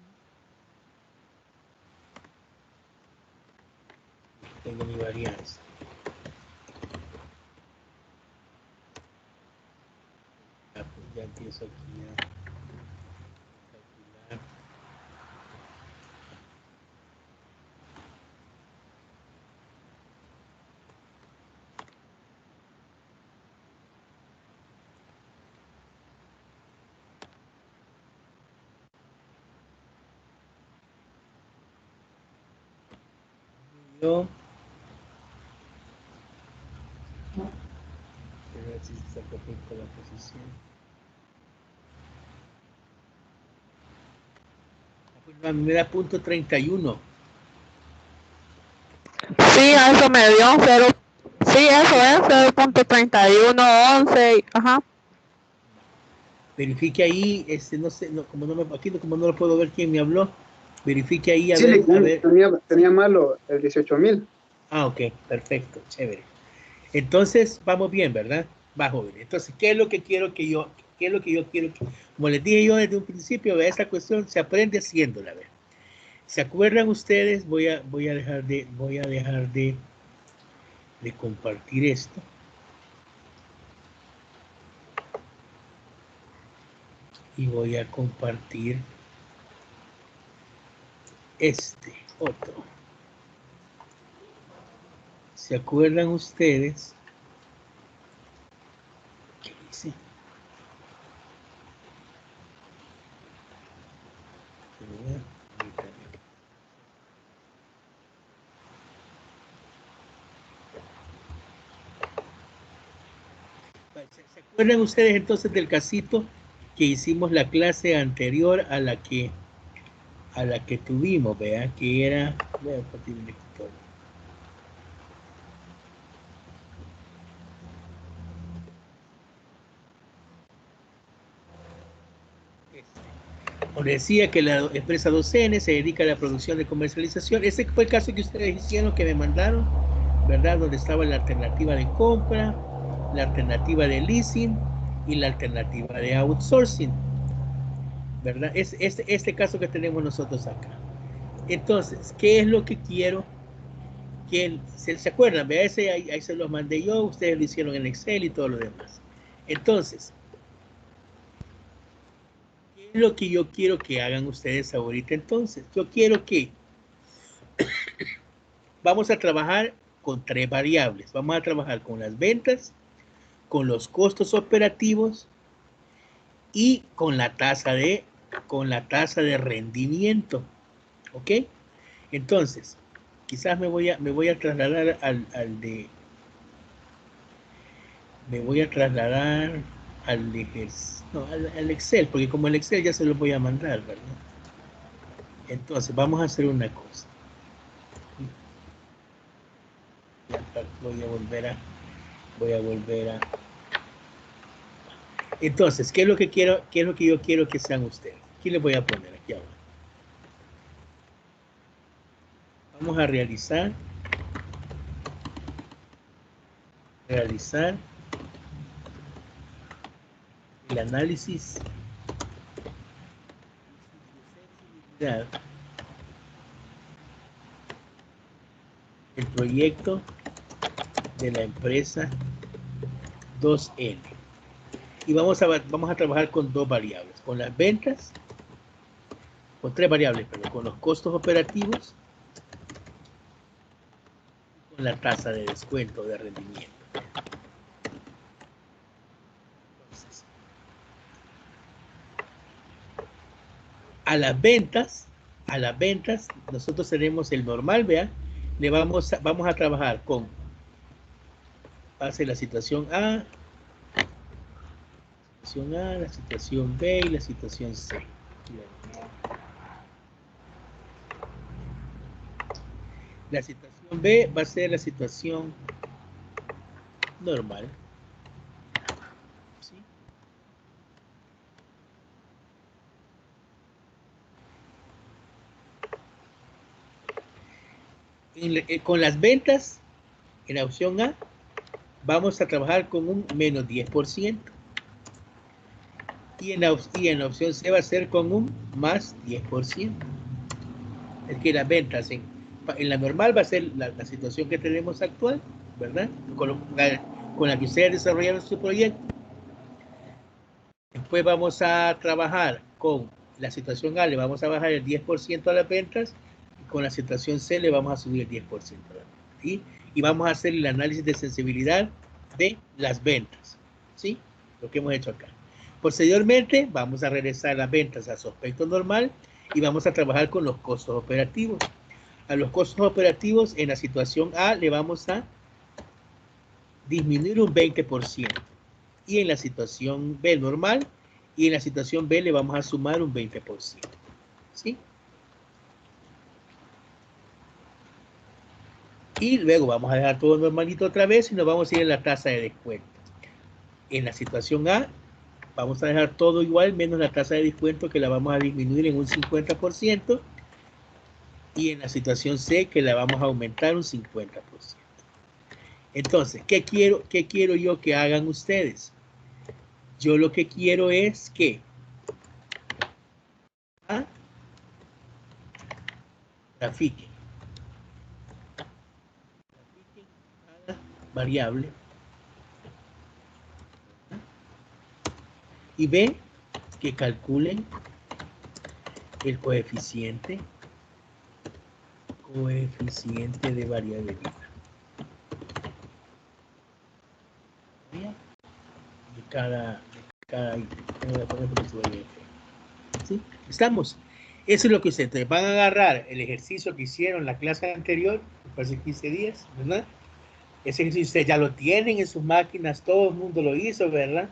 Tengo mi varianza. Ya empiezo aquí a calcular. Yo, a ver si se perfecta la posición. A mí me da punto 31. Sí, a eso me dio 0. Sí, eso es 0.31, 11. Ajá. Verifique ahí, no sé, no, como no me, aquí como no lo puedo ver quién me habló, verifique ahí a Sí, ver. tenía malo el 18.000. Ah, ok, perfecto, chévere. Entonces, vamos bien, ¿verdad? Va, joven. Entonces, ¿qué es lo que quiero qué es lo que yo quiero? Como les dije yo desde un principio, esta cuestión se aprende haciéndola, ¿ver? ¿Se acuerdan ustedes? Voy a dejar de compartir esto. Y voy a compartir este otro. ¿Se acuerdan ustedes? ¿Qué hice? ¿Se acuerdan ustedes entonces del casito que hicimos la clase anterior a la que tuvimos, vea, que era, voy a compartir el escritorio. Os decía que la empresa 2N se dedica a la producción de comercialización. Ese fue el caso que ustedes hicieron, que me mandaron, ¿verdad? Donde estaba la alternativa de compra, la alternativa de leasing y la alternativa de outsourcing, ¿verdad? Es este caso que tenemos nosotros acá. Entonces, ¿qué es lo que quiero? ¿Se acuerdan? Vea, ahí se los mandé yo, ustedes lo hicieron en Excel y todo lo demás. Entonces, ¿qué es lo que yo quiero que hagan ustedes ahorita entonces? Yo quiero que vamos a trabajar con 3 variables. Vamos a trabajar con las ventas, con los costos operativos y con la tasa de rendimiento. ¿Ok? Entonces, quizás me voy a trasladar al Excel, porque como el Excel ya se lo voy a mandar, ¿verdad? Entonces, vamos a hacer una cosa. Voy a volver a entonces, ¿qué es lo que yo quiero que sean ustedes? Aquí les voy a poner aquí ahora. Vamos a realizar el análisis de sensibilidad del proyecto de la empresa 2N. Y vamos a trabajar con dos variables, con las ventas, con tres variables, pero con los costos operativos, con la tasa de descuento de rendimiento. Entonces, a las ventas, nosotros tenemos el normal, vea, vamos a trabajar con, va a ser la situación A, la situación B y la situación C. La situación B va a ser la situación normal. ¿Sí? Con las ventas, en la opción A, vamos a trabajar con un menos 10%. Y en la opción C va a ser con un más 10%. Es que las ventas en la normal va a ser la situación que tenemos actual, ¿verdad? Con la que ustedes desarrollaron su proyecto. Después vamos a trabajar con la situación A, le vamos a bajar el 10% a las ventas, y con la situación C le vamos a subir el 10% a las ventas, ¿sí? Y vamos a hacer el análisis de sensibilidad de las ventas, ¿sí? Lo que hemos hecho acá. Posteriormente, vamos a regresar las ventas a su aspecto normal y vamos a trabajar con los costos operativos. A los costos operativos, en la situación A, le vamos a disminuir un 20%. Y en la situación B normal, y en la situación B le vamos a sumar un 20%. ¿Sí? Y luego vamos a dejar todo normalito otra vez y nos vamos a ir a la tasa de descuento. En la situación A, vamos a dejar todo igual, menos la tasa de descuento que la vamos a disminuir en un 50%. Y en la situación C, que la vamos a aumentar un 50%. Entonces, ¿qué quiero yo que hagan ustedes? Yo lo que quiero es que grafiquen cada variable y ve que calculen el coeficiente de variabilidad de cada ¿sí? Estamos. Eso es lo que ustedes van a agarrar, el ejercicio que hicieron en la clase anterior, hace 15 días, ¿verdad? Ese ejercicio ustedes ya lo tienen en sus máquinas, todo el mundo lo hizo, ¿verdad?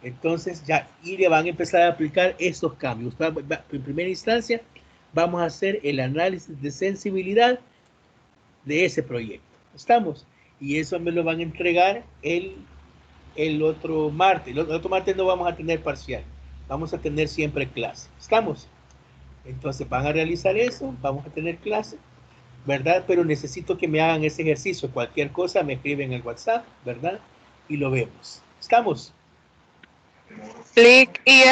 Entonces ya, y le van a empezar a aplicar estos cambios. En primera instancia, vamos a hacer el análisis de sensibilidad de ese proyecto. ¿Estamos? Y eso me lo van a entregar el otro martes. El otro martes no vamos a tener parcial. Vamos a tener siempre clase. ¿Estamos? Entonces van a realizar eso, vamos a tener clase, ¿verdad? Pero necesito que me hagan ese ejercicio. Cualquier cosa me escriben en el WhatsApp, ¿verdad? Y lo vemos. ¿Estamos? Clic, y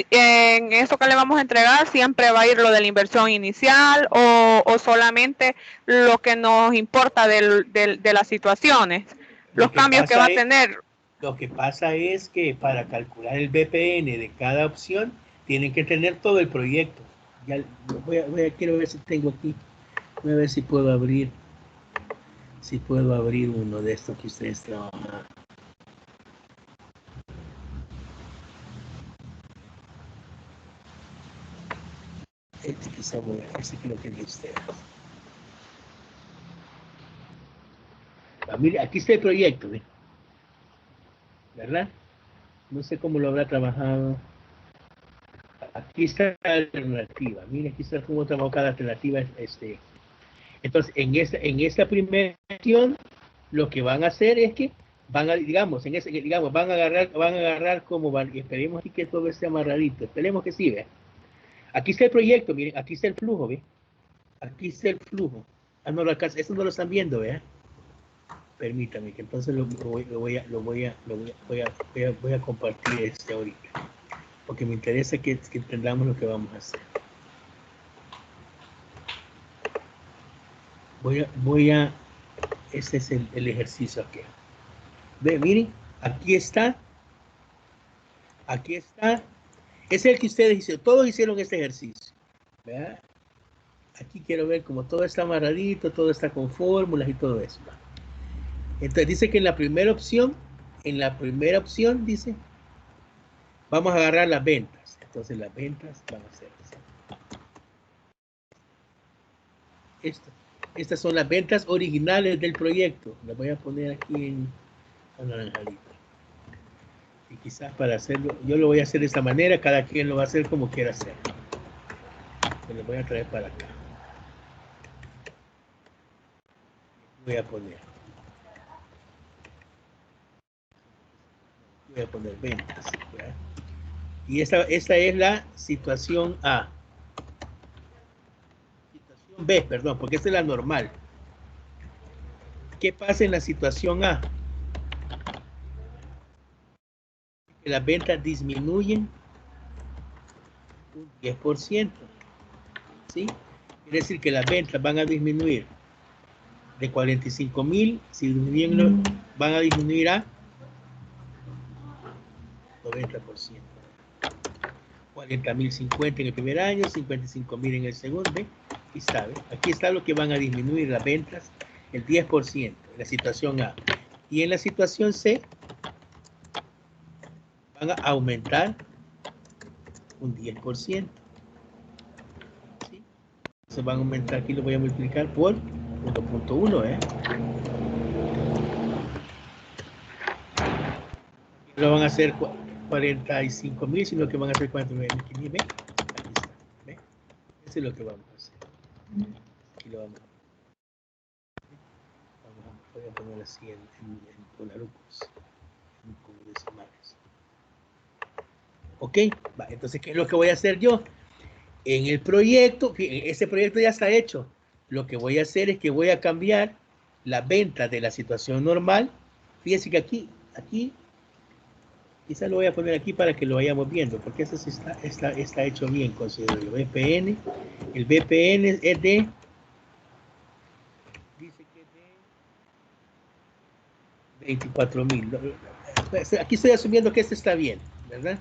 en eso que le vamos a entregar siempre va a ir lo de la inversión inicial o solamente lo que nos importa de las situaciones, los cambios que va a tener. Lo que pasa es que para calcular el BPN de cada opción tienen que tener todo el proyecto. Ya quiero ver si tengo aquí, voy a ver si puedo abrir uno de estos que ustedes trabajan. Este creo que es de ustedes. Mire, aquí está el proyecto, ¿eh? ¿Verdad? No sé cómo lo habrá trabajado. Aquí está la alternativa. Mire, aquí está cómo trabajó cada alternativa. Entonces, en esta primera acción, lo que van a hacer es que van a, van a agarrar como van, y esperemos que todo esté amarradito. Esperemos que sí, ¿ve? Aquí está el proyecto, miren, aquí está el flujo, ¿ve? Aquí está el flujo. Ah, no, eso no lo están viendo, ¿ve? Permítame, que entonces voy a compartir ahorita. Porque me interesa que entendamos lo que vamos a hacer. Voy a Este es el ejercicio aquí. Ve, miren, aquí está. Aquí está. Es el que ustedes hicieron. Todos hicieron este ejercicio. ¿Verdad? Aquí quiero ver cómo todo está amarradito, todo está con fórmulas y todo eso. Entonces dice que en la primera opción dice, vamos a agarrar las ventas. Entonces las ventas van a ser esto. Estas son las ventas originales del proyecto. Las voy a poner aquí en anaranjadito. Y quizás para hacerlo, yo lo voy a hacer de esta manera, cada quien lo va a hacer como quiera hacer. Me lo voy a traer para acá. Voy a poner ventas, ¿verdad? Y esta es la situación A. Situación B, perdón, porque esta es la normal. ¿Qué pasa en la situación A? Que las ventas disminuyen un 10%. ¿Sí? Quiere decir que las ventas van a disminuir de 45,000, si disminuyen, van a disminuir a 90%. 40,050 en el primer año, 55,000 en el segundo. ¿Ve? Aquí está lo que van a disminuir las ventas, el 10%, en la situación A. Y en la situación C, van a aumentar un 10%. ¿Sí? Se van a aumentar, aquí lo voy a multiplicar por 1.1, ¿eh? No van a ser 45,000, sino que van a ser 49,500. ¿Ve? Aquí está. ¿Ve? Eso es lo que vamos a hacer. Aquí lo vamos a voy a poner así en polarucos, como decimales. Ok, va, entonces, ¿qué es lo que voy a hacer yo? En el proyecto, este proyecto ya está hecho. Lo que voy a hacer es que voy a cambiar la venta de la situación normal. Fíjense que aquí, quizás lo voy a poner aquí para que lo vayamos viendo, porque eso sí está hecho bien, considero yo. VPN, el VPN es de, dice que es de 24,000. Aquí estoy asumiendo que este está bien, ¿verdad?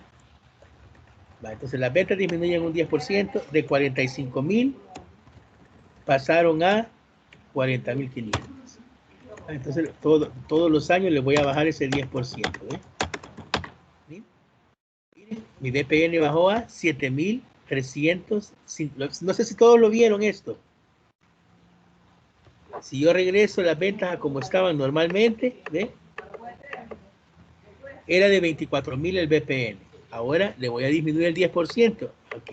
Va, entonces las ventas disminuyen un 10%, de 45,000 pasaron a 40,500. Entonces todos los años le voy a bajar ese 10%. ¿Eh? Miren, mi VPN bajó a 7,300. No sé si todos lo vieron esto. Si yo regreso las ventas a como estaban normalmente, ¿ve? Era de 24,000 el VPN. Ahora le voy a disminuir el 10%. Ok.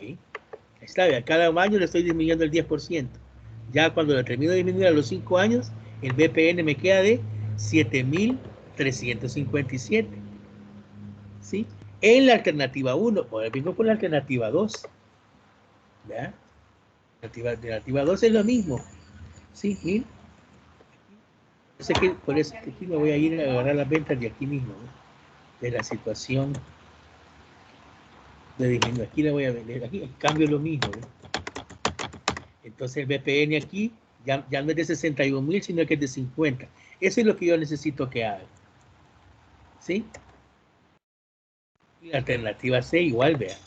Está bien, cada año le estoy disminuyendo el 10%. Ya cuando lo termino de disminuir a los 5 años, el VPN me queda de 7,357. ¿Sí? En la alternativa 1, ahora vengo con la alternativa 2. ¿Ya? La alternativa 2 es lo mismo. ¿Sí? Miren. Por eso que aquí me voy a ir a agarrar las ventas de aquí mismo, ¿no? De la situación de disminuir. Aquí la voy a ver. Aquí cambio lo mismo, ¿no? Entonces el VPN aquí ya no es de 61,000, sino que es de 50. Eso es lo que yo necesito que haga. ¿Sí? Y la alternativa C igual, vean.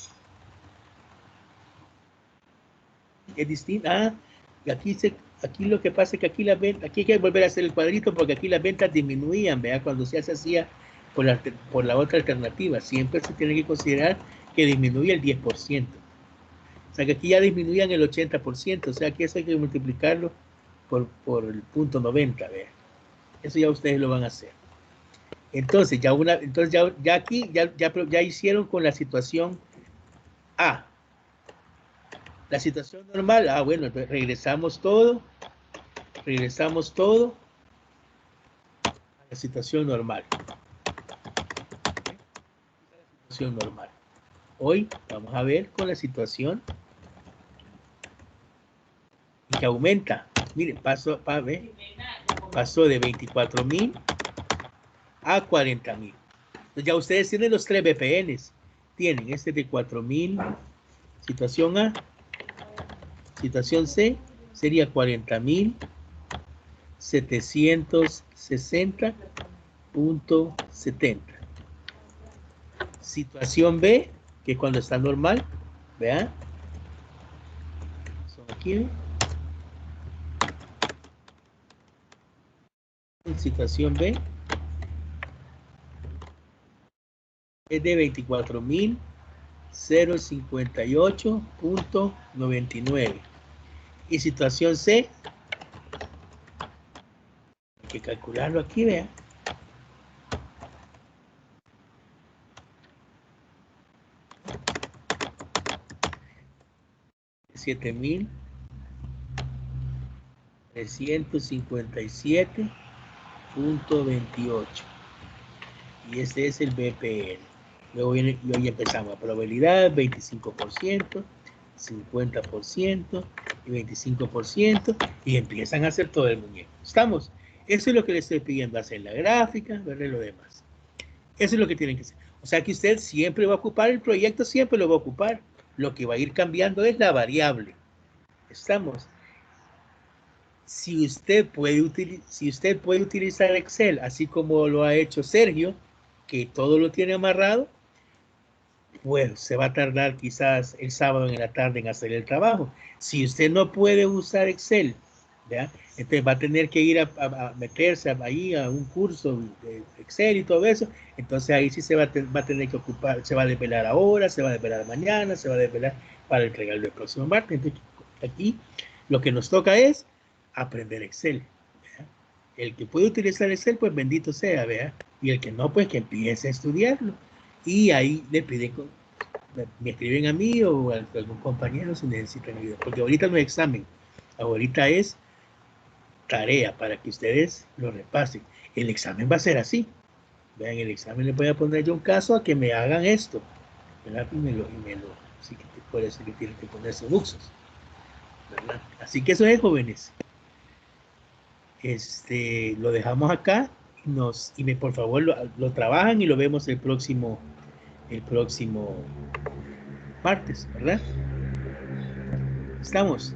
Es distinta. Y aquí lo que pasa es que aquí las ventas, aquí hay que volver a hacer el cuadrito porque aquí las ventas disminuían, vean, cuando se hacía por la otra alternativa. Siempre se tiene que considerar que disminuye el 10%. O sea que aquí ya disminuían el 80%, o sea que eso hay que multiplicarlo por el punto 90, vean. Eso ya ustedes lo van a hacer. Entonces, ya aquí ya hicieron con la situación A. La situación normal, bueno, entonces regresamos todo a la situación normal. La situación normal. Hoy vamos a ver con la situación que aumenta. Miren, pasó de 24,000 a 40,000. Entonces ya ustedes tienen los 3 VPNs. Tienen este de 4,000, situación A, situación C sería 40,000 760.70. Situación B, que es cuando está normal, vean. Son aquí. En situación B es de 24.058.99. Y situación C, hay que calcularlo aquí, vean. 7.357.28. Y este es el BPN. Luego viene, y hoy empezamos. Probabilidad 25%, 50% y 25%. Y empiezan a hacer todo el muñeco. ¿Estamos? Eso es lo que les estoy pidiendo. Hacer la gráfica, verle lo demás. Eso es lo que tienen que hacer. O sea que usted siempre va a ocupar el proyecto, siempre lo va a ocupar. Lo que va a ir cambiando es la variable. ¿Estamos? Si usted puede utilizar Excel, así como lo ha hecho Sergio, que todo lo tiene amarrado, pues se va a tardar quizás el sábado en la tarde en hacer el trabajo. Si usted no puede usar Excel, ¿verdad? Entonces va a tener que ir a meterse ahí a un curso de Excel y todo eso. Entonces ahí sí se va a tener que ocupar, se va a desvelar ahora, se va a desvelar mañana, se va a desvelar para entregarlo el próximo martes. Entonces aquí lo que nos toca es aprender Excel, ¿verdad? El que puede utilizar Excel, pues bendito sea, ¿verdad? Y el que no, pues que empiece a estudiarlo. Y ahí le piden, me escriben a mí o a algún compañero si necesitan ayuda. Porque ahorita no es examen, ahorita es tarea para que ustedes lo repasen. El examen va a ser así. Vean, el examen le voy a poner yo un caso a que me hagan esto, ¿verdad? Y me lo así que por eso que tienen que ponerse luxos, ¿verdad? Así que eso es, jóvenes. Lo dejamos acá y por favor lo trabajan y lo vemos el próximo martes, ¿verdad? Estamos.